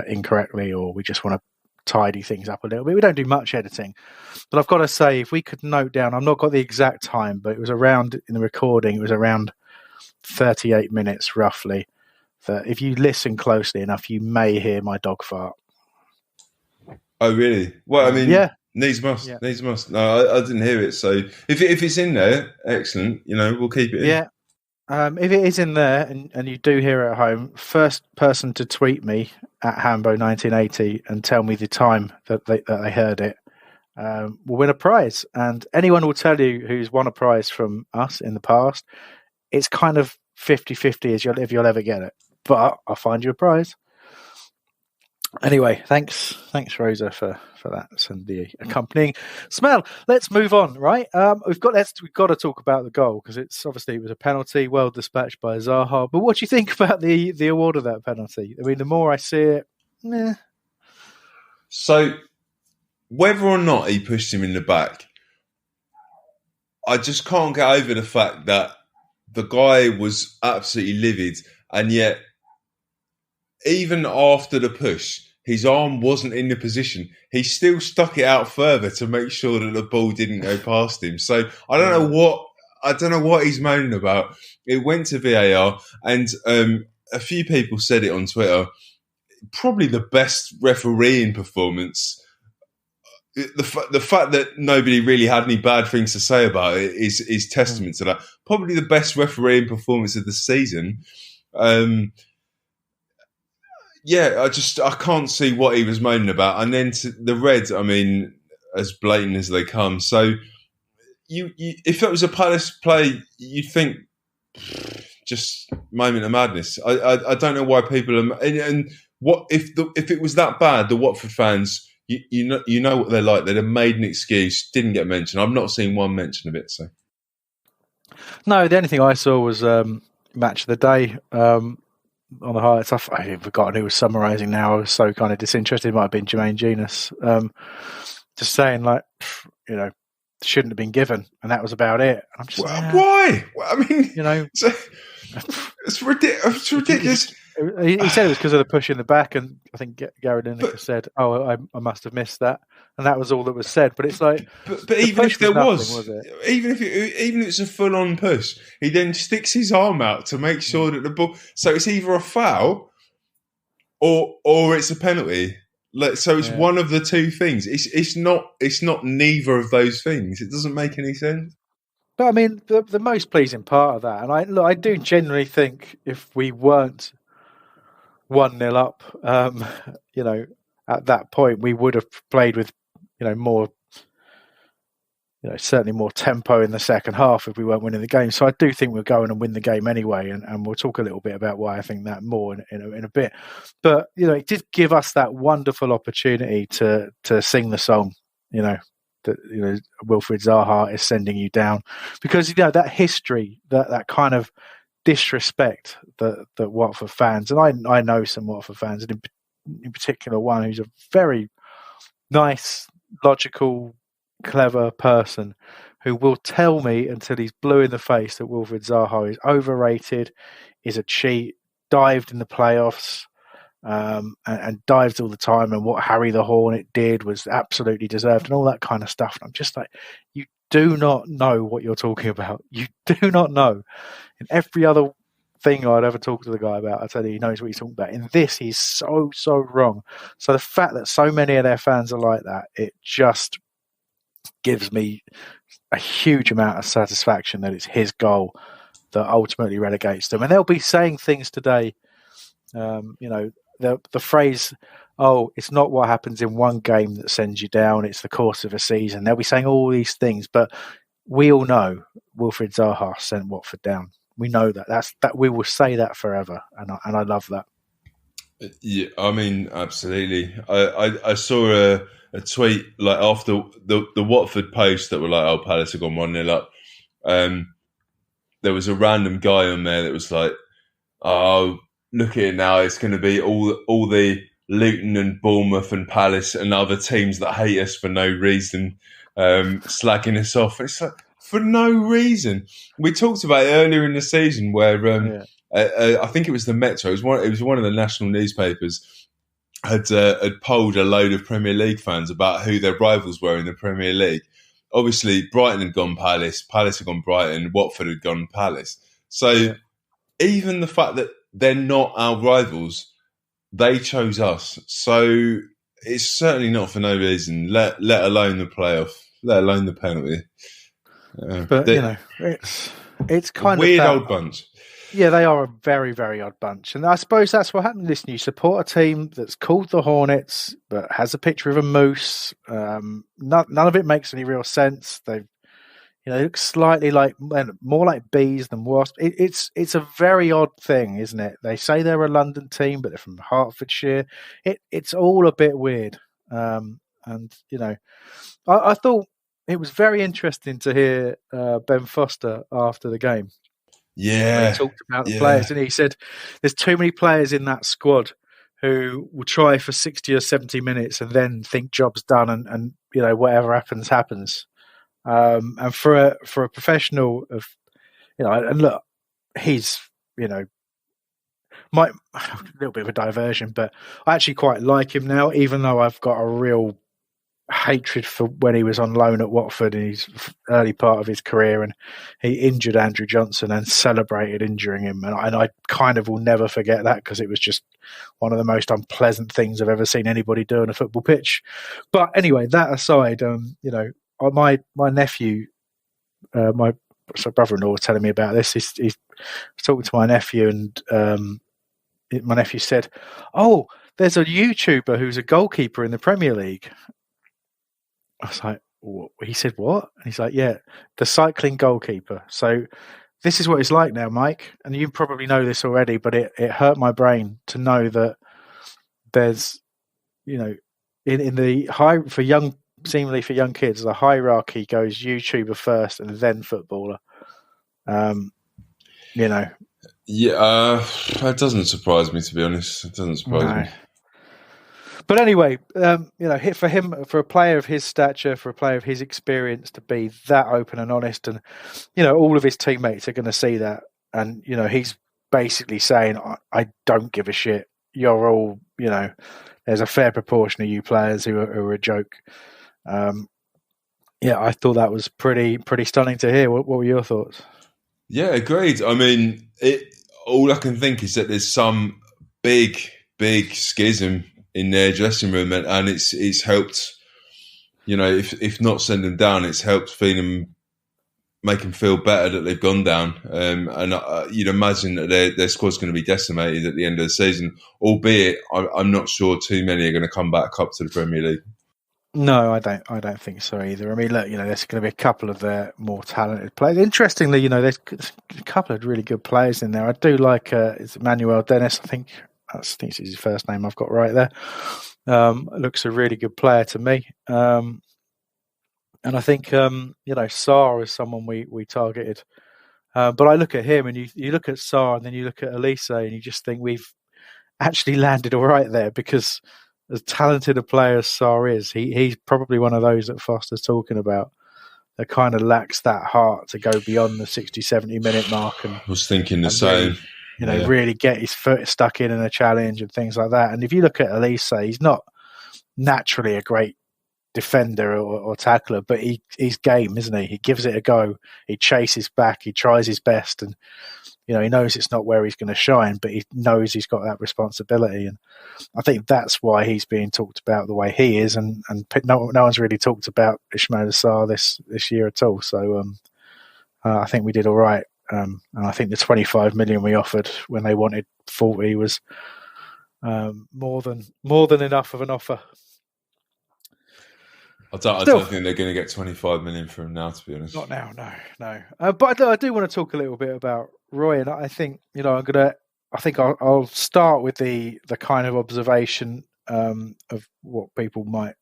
incorrectly, or we just want to tidy things up a little bit. We don't do much editing, but I've got to say, if we could note down, I've not got the exact time, but it was around in the recording. It was around 38 minutes roughly. That if you listen closely enough, you may hear my dog fart. Oh, really? Well, I mean, yeah. Needs must. No, I didn't hear it. So if it's in there, excellent. We'll keep it in. Yeah. If it is in there and you do hear it at home, first person to tweet me at Hambo1980 and tell me the time that they heard it will win a prize. And anyone will tell you who's won a prize from us in the past. It's kind of 50-50 if you'll ever get it. But I'll find you a prize. Anyway, thanks Rosa for that and the accompanying smell. Let's move on, right? We've got to talk about the goal because it was a penalty, well dispatched by Zaha. But what do you think about the award of that penalty? I mean, the more I see it, meh. So whether or not he pushed him in the back, I just can't get over the fact that the guy was absolutely livid, and yet even after the push, his arm wasn't in the position. He still stuck it out further to make sure that the ball didn't go past him. So I don't know what he's moaning about. It went to VAR, and a few people said it on Twitter. Probably the best refereeing performance. The fact that nobody really had any bad things to say about it is testament to that. Probably the best refereeing performance of the season. I can't see what he was moaning about. And then to the Reds, I mean, as blatant as they come. So you if it was a Palace play, you'd think just moment of madness. I don't know why people are. And what if it was that bad? The Watford fans. You know what they're like. They'd have made an excuse, didn't get mentioned. I've not seen one mention of it. So, no, the only thing I saw was match of the day on the highlights. I've forgotten who was summarising now. I was so kind of disinterested. It might have been Jermaine Genius. Just saying, like, shouldn't have been given, and that was about it. I'm just why? I mean, it's ridiculous. He said it was because of the push in the back, and I think Gary Lineker said, "Oh, I must have missed that," and that was all that was said. But it's like, but even if there was even if it's a full-on push, he then sticks his arm out to make sure that the ball. So it's either a foul or it's a penalty. So it's one of the two things. It's not neither of those things. It doesn't make any sense. But I mean, the most pleasing part of that, and I do genuinely think if we weren't 1-0 up, at that point, we would have played with, more, certainly more tempo in the second half if we weren't winning the game. So I do think we'll go in and win the game anyway, and we'll talk a little bit about why I think that more in a bit. But it did give us that wonderful opportunity to sing the song, that Wilfried Zaha is sending you down, because that history, that kind of disrespect that Watford fans, and I know some Watford fans, and in particular one who's a very nice, logical, clever person who will tell me until he's blue in the face that Wilfried Zaha is overrated, is a cheat, dived in the playoffs, and dives all the time, and what Harry the Hornet did was absolutely deserved, and all that kind of stuff. And I'm just like, you do not know what you're talking about. You do not know. In every other thing I'd ever talk to the guy about, I tell you, he knows what he's talking about. In this, he's so wrong. So the fact that so many of their fans are like that, it just gives me a huge amount of satisfaction that it's his goal that ultimately relegates them. And they'll be saying things today, the phrase, "Oh, it's not what happens in one game that sends you down, it's the course of a season." They'll be saying all these things, but we all know Wilfried Zaha sent Watford down. We know that we will say that forever, and I love that. Yeah, I mean, absolutely. I saw a tweet like after the Watford post that were like, "Oh, Palace have gone 1-0 up." There was a random guy on there that was like, "Oh, look at it now. It's going to be all the Luton and Bournemouth and Palace and other teams that hate us for no reason, slagging us off." It's like, for no reason. We talked about it earlier in the season where I think it was the Metro. It was one of the national newspapers had polled a load of Premier League fans about who their rivals were in the Premier League. Obviously, Brighton had gone Palace, Palace had gone Brighton, Watford had gone Palace. So even the fact that they're not our rivals, they chose us. So it's certainly not for no reason, let alone the playoff, let alone the penalty. But it's kind of weird that, old bunch. Yeah, they are a very, very odd bunch, and I suppose that's what happened. Listen, you support a team that's called the Hornets, but has a picture of a moose. None of it makes any real sense. They look slightly more like bees than wasps. It's a very odd thing, isn't it? They say they're a London team, but they're from Hertfordshire. It's all a bit weird, and I thought it was very interesting to hear Ben Foster after the game. Yeah. He talked about the players, and he said there's too many players in that squad who will try for 60 or 70 minutes and then think job's done and whatever happens. And for a professional of, and look, he's, a little bit of a diversion, but I actually quite like him now, even though I've got a real hatred for when he was on loan at Watford in his early part of his career, and he injured Andrew Johnson and celebrated injuring him, and I kind of will never forget that, because it was just one of the most unpleasant things I've ever seen anybody do on a football pitch. But anyway, that aside, my nephew, my brother-in-law was telling me about this. He's talking to my nephew, and my nephew said, "Oh, there's a YouTuber who's a goalkeeper in the Premier League." I was like, what? He said, what? And he's like, yeah, the cycling goalkeeper. So this is what it's like now, Mike. And you probably know this already, but it hurt my brain to know that there's, in the seemingly for young kids, the hierarchy goes YouTuber first and then footballer. Yeah, that doesn't surprise me, to be honest. It doesn't surprise me. But anyway, for him, for a player of his stature, for a player of his experience to be that open and honest, and all of his teammates are going to see that, and he's basically saying, "I don't give a shit. You're all, there's a fair proportion of you players who are a joke." I thought that was pretty stunning to hear. What were your thoughts? Yeah, agreed. I mean, all I can think is that there's some big schism in their dressing room, and it's helped, if not send them down, it's helped make them feel better that they've gone down. And you'd imagine that their squad's going to be decimated at the end of the season, albeit I'm not sure too many are going to come back up to the Premier League. No, I don't think so either. I mean, look, there's going to be a couple of their more talented players. Interestingly, there's a couple of really good players in there. I do like it's Emmanuel Dennis, I think it's his first name I've got right there. Looks a really good player to me. And I think, Sarr is someone we targeted. But I look at him, and you look at Sarr, and then you look at Elise, and you just think we've actually landed all right there, because as talented a player as Sarr is, he's probably one of those that Foster's talking about that kind of lacks that heart to go beyond the 60, 70 minute mark. And I was thinking the same. Really get his foot stuck in a challenge and things like that. And if you look at Elise, he's not naturally a great defender or tackler, but he's game, isn't he? He gives it a go. He chases back. He tries his best, and he knows it's not where he's going to shine, but he knows he's got that responsibility. And I think that's why he's being talked about the way he is. And no one's really talked about Ismaila Sarr this year at all. So I think we did all right. And I think the 25 million we offered when they wanted 40 was more than enough of an offer. I don't think they're going to get 25 million for him now, to be honest. Not now, no. But I do want to talk a little bit about Roy, and I think I'll start with the kind of observation of what people might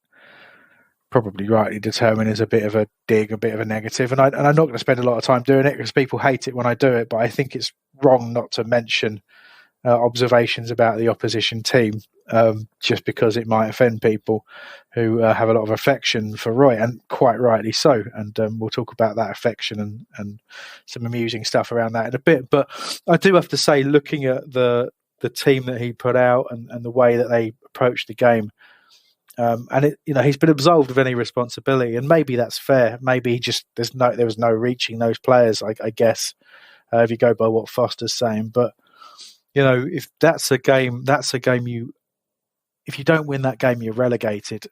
probably rightly determine is a bit of a dig, a bit of a negative. And I'm not going to spend a lot of time doing it, because people hate it when I do it, but I think it's wrong not to mention observations about the opposition team, just because it might offend people who have a lot of affection for Roy, and quite rightly so. And we'll talk about that affection and some amusing stuff around that in a bit. But I do have to say, looking at the team that he put out and the way that they approached the game, and he's been absolved of any responsibility, and maybe that's fair. Maybe there was no reaching those players, I guess, if you go by what Foster's saying. But if that's a game if you don't win that game, you're relegated.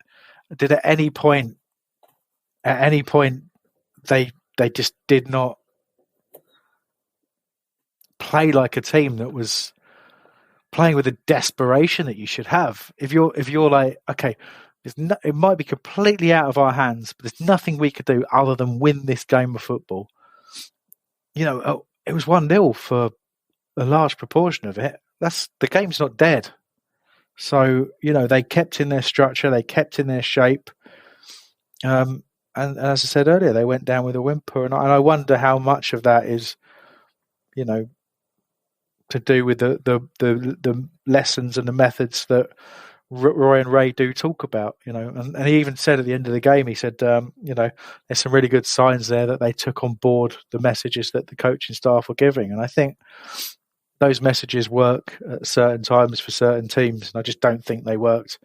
Did at any point they just did not play like a team that was playing with the desperation that you should have? If you're like, okay, it might be completely out of our hands, but there's nothing we could do other than win this game of football. It was 1-0 for a large proportion of it. The game's not dead. So, they kept in their structure, they kept in their shape. And as I said earlier, they went down with a whimper. And I wonder how much of that is, to do with the lessons and the methods that Roy and Ray do talk about, And he even said at the end of the game, he said, there's some really good signs there that they took on board the messages that the coaching staff were giving. And I think those messages work at certain times for certain teams, and I just don't think they worked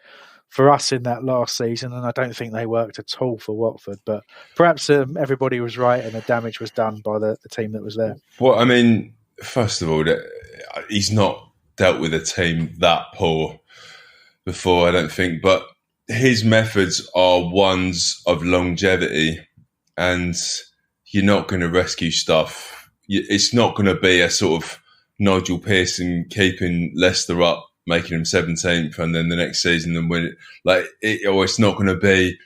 for us in that last season, and I don't think they worked at all for Watford. But perhaps everybody was right, and the damage was done by the team that was there. Well, I mean, first of all, he's not dealt with a team that poor before, I don't think, but his methods are ones of longevity, and you're not going to rescue stuff. It's not going to be a sort of Nigel Pearson keeping Leicester up, making them 17th, and then the next season them win it. It's not going to be,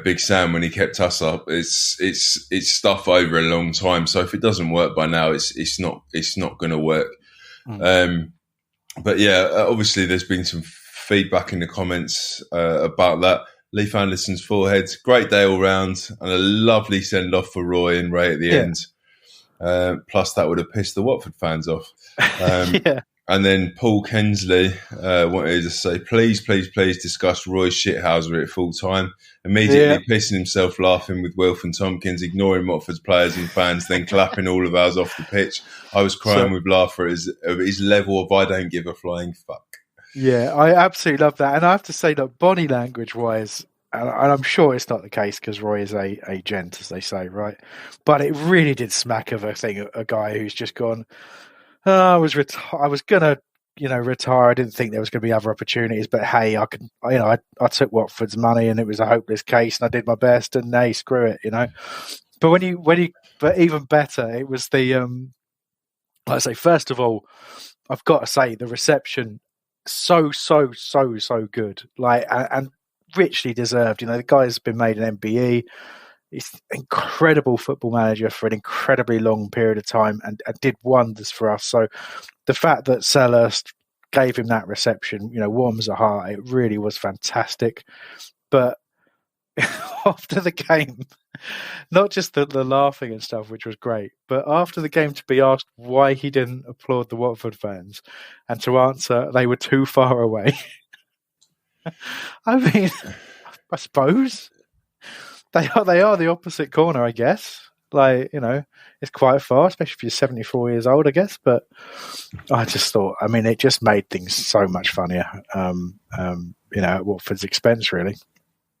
Big Sam when he kept us up. It's stuff over a long time. So if it doesn't work by now, it's not going to work. But yeah, obviously there's been some feedback in the comments about that. Leif Anderson's forehead, great day all round, and a lovely send off for Roy and Ray at the end. Plus, that would have pissed the Watford fans off. And then Paul Kensley wanted to say, please discuss Roy's shithousery at full time. Immediately pissing himself laughing with Wilf and Tompkins, ignoring Watford's players and fans, then clapping all of ours off the pitch. I was crying with laughter at his level of I don't give a flying fuck. Yeah, I absolutely love that. And I have to say that body language-wise, and I'm sure it's not the case because Roy is a gent, as they say, right? But it really did smack of a guy who's just gone, I was going to, retire. I didn't think there was going to be other opportunities, but hey, I took Watford's money and it was a hopeless case and I did my best and hey, screw it, But but even better, it was the, like I say, first of all, I've got to say the reception, so good, and richly deserved. The guy's been made an MBE. He's an incredible football manager for an incredibly long period of time and did wonders for us. So the fact that Selhurst gave him that reception, warms the heart. It really was fantastic. But after the game, not just the laughing and stuff, which was great, but after the game to be asked why he didn't applaud the Watford fans and to answer they were too far away. I mean, I suppose they are the opposite corner, I guess. It's quite far, especially if you're 74 years old, I guess. But I just thought, it just made things so much funnier, at Watford's expense, really.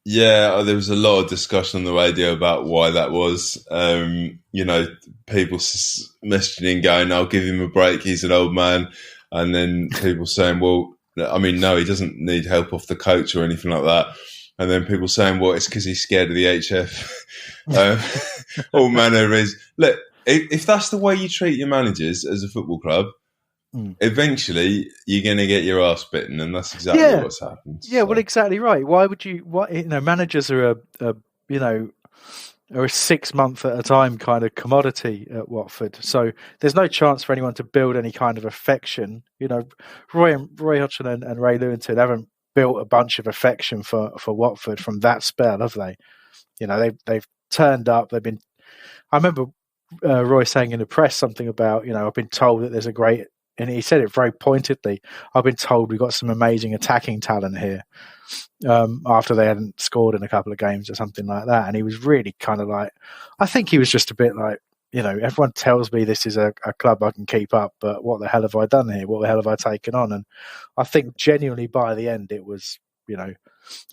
Yeah, there was a lot of discussion on the radio about why that was. People messaging going, I'll give him a break, he's an old man. And then people saying, well, no, he doesn't need help off the coach or anything like that. And then people saying, well, it's because he's scared of the HF. All manner is. Look, if that's the way you treat your managers as a football club, eventually you're going to get your ass bitten, and that's exactly what's happened. Yeah, so. Well, exactly right. Why would you? Managers are a 6 month at a time kind of commodity at Watford. So there's no chance for anyone to build any kind of affection. Roy Hodgson and Ray Lewington haven't built a bunch of affection for Watford from that spell, have they? They've turned up. They've been. I remember Roy saying in the press something about I've been told that there's a great. And he said it very pointedly. I've been told we've got some amazing attacking talent here after they hadn't scored in a couple of games or something like that. And he was really kind of like, I think he was just a bit like, everyone tells me this is a club I can keep up, but what the hell have I done here? What the hell have I taken on? And I think genuinely by the end it was, you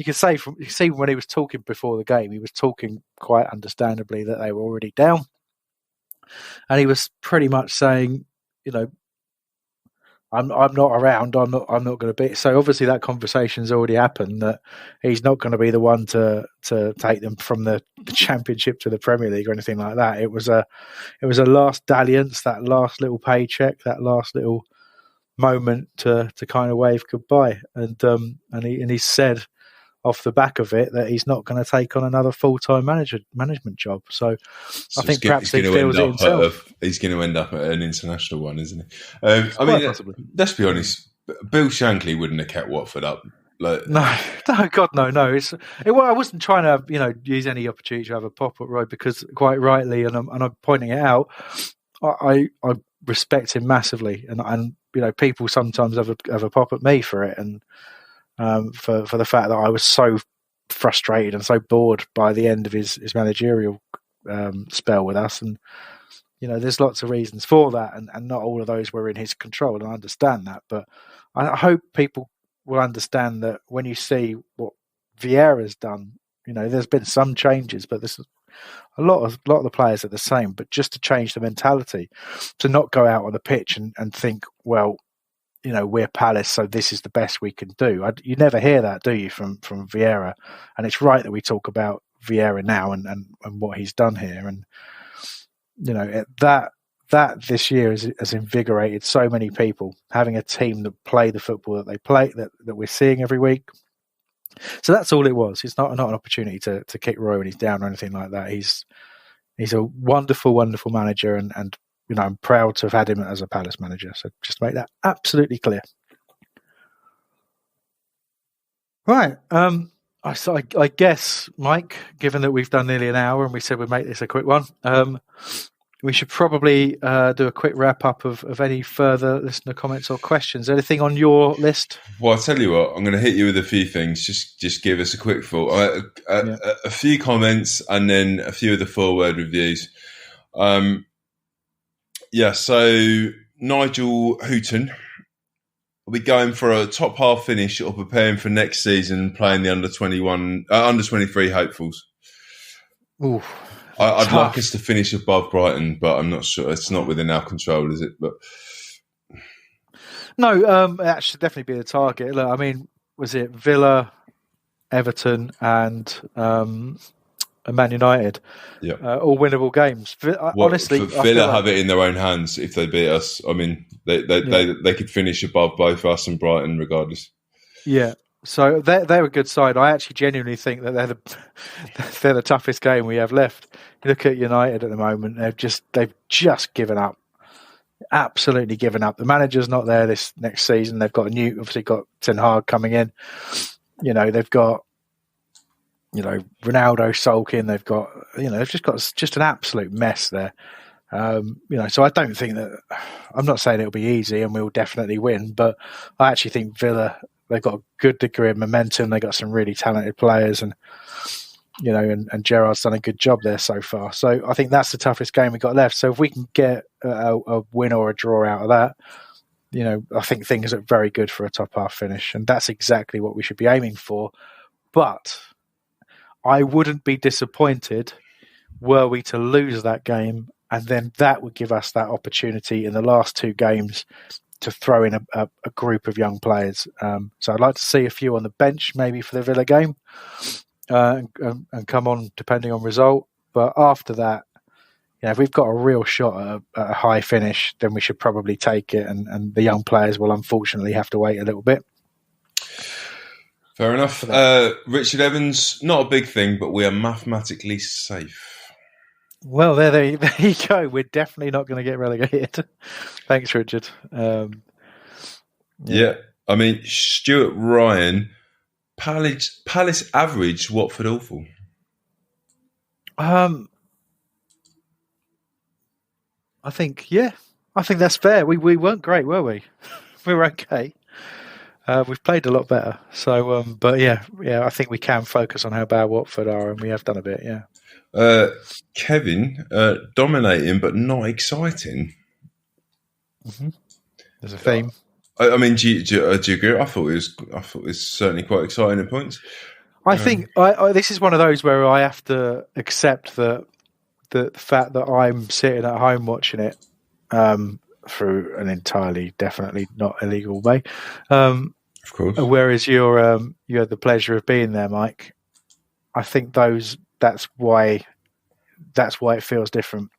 can see when he was talking before the game, he was talking quite understandably that they were already down. And he was pretty much saying, I'm not around. I'm not going to be. So obviously that conversation's already happened. That he's not going to be the one to take them from the Championship to the Premier League or anything like that. It was a last dalliance, that last little paycheck, that last little moment to kind of wave goodbye. And he said off the back of it that he's not going to take on another full-time management job. So I think perhaps he feels it himself. He's going to end up at an international one, isn't he? Possibly. Let's be honest. Bill Shankly wouldn't have kept Watford up. No, God, no. I wasn't trying to, use any opportunity to have a pop at Roy because, quite rightly, and I'm pointing it out. I respect him massively, and people sometimes have a pop at me for it, and. For the fact that I was so frustrated and so bored by the end of his managerial spell with us, and there's lots of reasons for that, and not all of those were in his control, and I understand that. But I hope people will understand that when you see what Vieira's done, there's been some changes, but this is a lot of the players are the same. But just to change the mentality, to not go out on the pitch and think, well, we're Palace, so this is the best we can do. You never hear that, do you, from Vieira? And it's right that we talk about Vieira now and what he's done here. And that this year has invigorated so many people, having a team that play the football that they play, that we're seeing every week. So that's all it was. It's not an opportunity to kick Roy when he's down or anything like that. He's a wonderful, wonderful manager, and I'm proud to have had him as a Palace manager. So just to make that absolutely clear. Right. I guess, Mike, given that we've done nearly an hour and we said we'd make this a quick one, we should probably do a quick wrap-up of any further listener comments or questions. Anything on your list? Well, I'll tell you what, I'm going to hit you with a few things. Just give us a quick thought. A few comments and then a few of the forward reviews. So Nigel Hooton will be going for a top half finish or preparing for next season, playing the under 23 hopefuls. Ooh, I'd like us to finish above Brighton, but I'm not sure. It's not within our control, is it? But no, that should definitely be the target. Look, I mean, was it Villa, Everton, and Man United? Yeah, all winnable games. Honestly, Villa have it in their own hands if they beat us. I mean, they could finish above both us and Brighton regardless. Yeah. So they're a good side. I actually genuinely think that they're the toughest game we have left. You look at United at the moment; they've just given up, absolutely given up. The manager's not there this next season. They've got obviously got Ten Hag coming in. They've got Ronaldo sulking. They've got they've just got an absolute mess there. So I don't think that. I'm not saying it'll be easy, and we'll definitely win, but I actually think Villa. They've got a good degree of momentum. They've got some really talented players, and and Gerrard's done a good job there so far. So I think that's the toughest game we've got left. So if we can get a win or a draw out of that, I think things are very good for a top half finish, and that's exactly what we should be aiming for. But I wouldn't be disappointed were we to lose that game, and then that would give us that opportunity in the last two games to throw in a group of young players. So I'd like to see a few on the bench, maybe for the Villa game, and come on depending on result. But after that, if we've got a real shot at a high finish, then we should probably take it, and the young players will unfortunately have to wait a little bit. Fair enough. Richard Evans, not a big thing, but we are mathematically safe. Well, there you go. We're definitely not going to get relegated. Thanks, Richard. Yeah. I mean, Stuart Ryan, Palace average, Watford awful. I think that's fair. We weren't great, were we? We were okay. We've played a lot better. So, but yeah, I think we can focus on how bad Watford are, and we have done a bit. Yeah. Kevin, dominating but not exciting. Mm-hmm. There's a theme. I mean, do you agree? I thought it was certainly quite exciting at points. I think this is one of those where I have to accept the fact that I'm sitting at home watching it through an entirely, definitely not illegal way. Of course. Whereas you had the pleasure of being there, Mike. I think that's why it feels different.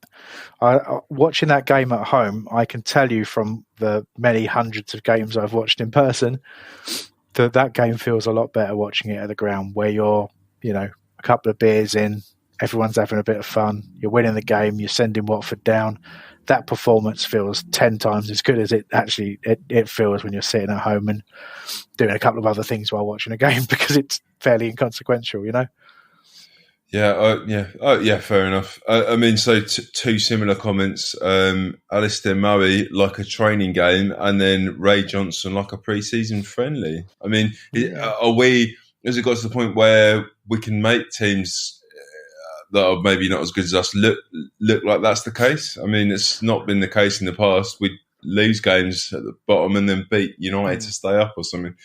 Watching that game at home, I can tell you from the many hundreds of games I've watched in person that game feels a lot better watching it at the ground, where you're, a couple of beers in, everyone's having a bit of fun, you're winning the game, you're sending Watford down. That performance feels 10 times as good as it actually it feels when you're sitting at home and doing a couple of other things while watching a game, because it's fairly inconsequential, Yeah, fair enough. I mean, so two similar comments. Alistair Murray, like a training game, and then Ray Johnson, like a pre-season friendly. I mean, has it got to the point where we can make teams that are maybe not as good as us look like that's the case. I mean, it's not been the case in the past. We lose games at the bottom and then beat United to stay up or something.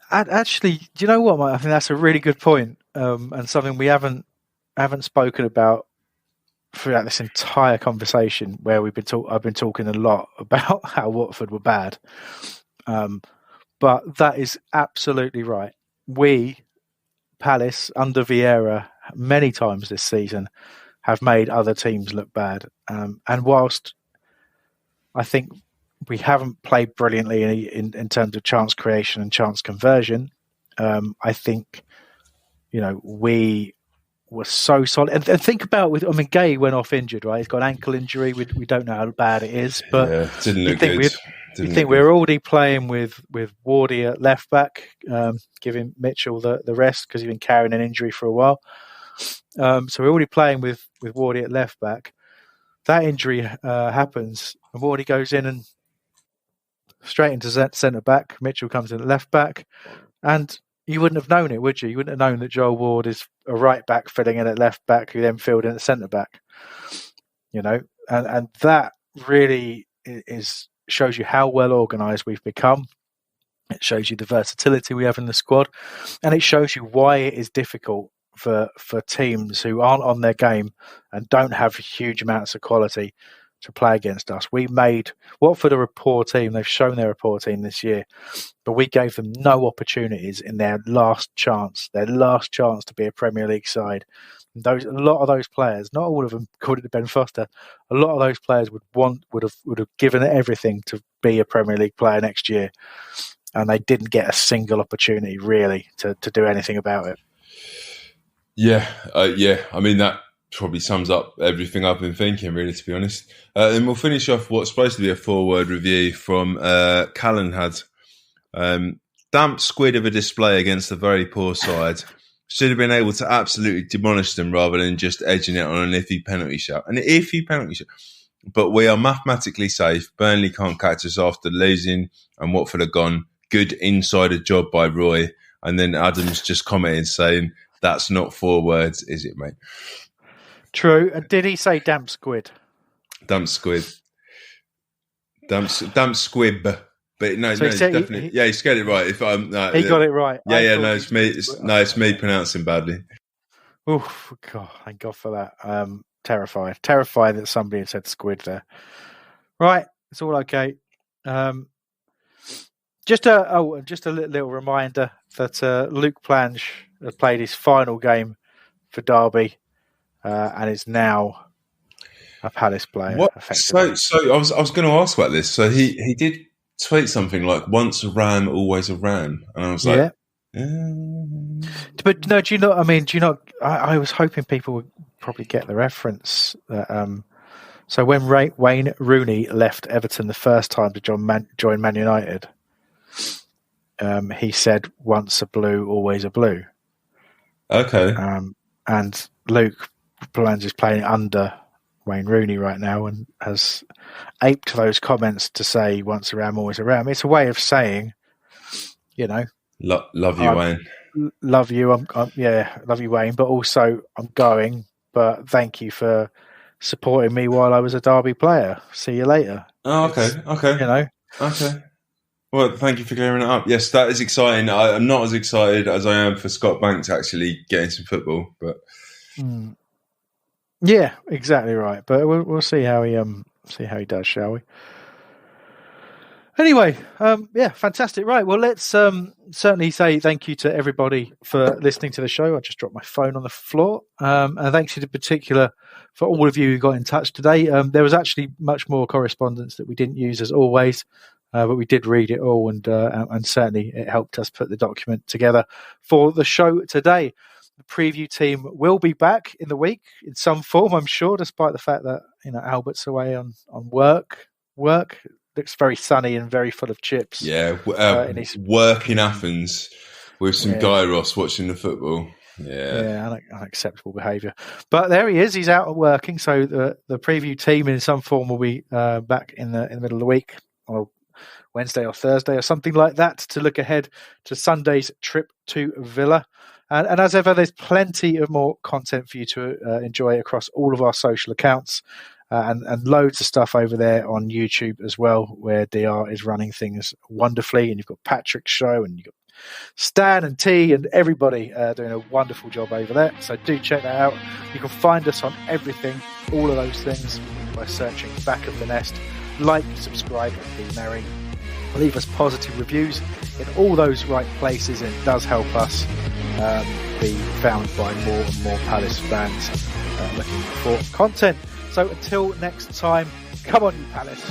Actually, do you know what, Mike? I think that's a really good point, and something we haven't spoken about throughout this entire conversation, where I've been talking a lot about how Watford were bad, but that is absolutely right. We, Palace, under Vieira, many times this season, have made other teams look bad, and whilst I think we haven't played brilliantly in terms of chance creation and chance conversion, I think, we were so solid. And think about Gay went off injured, right? He's got an ankle injury. We don't know how bad it is, but didn't look good. You think we're already playing with Wardy at left back, giving Mitchell the rest because he's been carrying an injury for a while. So we're already playing with Wardy at left back. That injury happens, and Wardy goes in and straight into centre back. Mitchell comes in at left back, and you wouldn't have known it, would you? You wouldn't have known that Joel Ward is a right back filling in at left back, who then filled in at centre back. And that really shows you how well organised we've become. It shows you the versatility we have in the squad, and it shows you why it is difficult for teams who aren't on their game and don't have huge amounts of quality to play against us. We made Watford a poor team. They've shown they're a poor team this year, but we gave them no opportunities in their last chance to be a Premier League side. A lot of those players, not all of them, according to Ben Foster, a lot of those players would have given it everything to be a Premier League player next year, and they didn't get a single opportunity really to do anything about it. Yeah. I mean, that probably sums up everything I've been thinking, really, to be honest. And we'll finish off what's supposed to be a 4-word review from Callan had. Damp squid of a display against a very poor side. Should have been able to absolutely demolish them rather than just edging it on an iffy penalty shot. But we are mathematically safe. Burnley can't catch us after losing, and Watford are gone. Good insider job by Roy. And then Adams just commented saying, "That's not 4 words, is it, mate?" True. And did he say damp squid? Damp squid. Damp squib. But no, so definitely. He's got it right. If I'm, he got it right. It's me. It's me pronouncing badly. Oh God! Thank God for that. Terrified that somebody had said squid there. Right, it's all okay. Just a little reminder that Luke Plange has played his final game for Derby and is now a Palace player. What? So I was going to ask about this. So he did tweet something like "once a ram, always a ram," and I was like, But no, do you not? I mean, do you not? I was hoping people would probably get the reference. So when Wayne Rooney left Everton the first time to join Man United, he said, "Once a blue, always a blue." Okay. And Luke Plange is playing under Wayne Rooney right now and has aped those comments to say "once a ram, always a ram." It's a way of saying, love you, Wayne. Love you. Love you, Wayne. But also, I'm going. But thank you for supporting me while I was a Derby player. See you later. Oh, okay. Okay. Well, thank you for clearing it up. Yes, that is exciting. I'm not as excited as I am for Scott Banks actually getting some football, but yeah, exactly right. But we'll see how he does, shall we? Anyway, fantastic. Right, well, let's certainly say thank you to everybody for listening to the show. I just dropped my phone on the floor. And thanks in particular for all of you who got in touch today. There was actually much more correspondence that we didn't use as always, but we did read it all, and certainly it helped us put the document together for the show today. The preview team will be back in the week in some form, I'm sure, despite the fact that Albert's away on work. Looks very sunny and very full of chips. Yeah, work in Athens with some gyros watching the football. Yeah, unacceptable behaviour. But there he is. He's out working, so the preview team in some form will be back in the middle of the week, or Wednesday or Thursday or something like that, to look ahead to Sunday's trip to Villa. And as ever, there's plenty of more content for you to enjoy across all of our social accounts. And loads of stuff over there on YouTube as well, where DR is running things wonderfully. And you've got Patrick's show, and you've got Stan and T and everybody doing a wonderful job over there. So do check that out. You can find us on everything, all of those things, by searching Back of the Nest. Like, subscribe, and be merry. Leave us positive reviews in all those right places, and it does help us be found by more and more Palace fans looking for content. So until next time, come on, you Palace.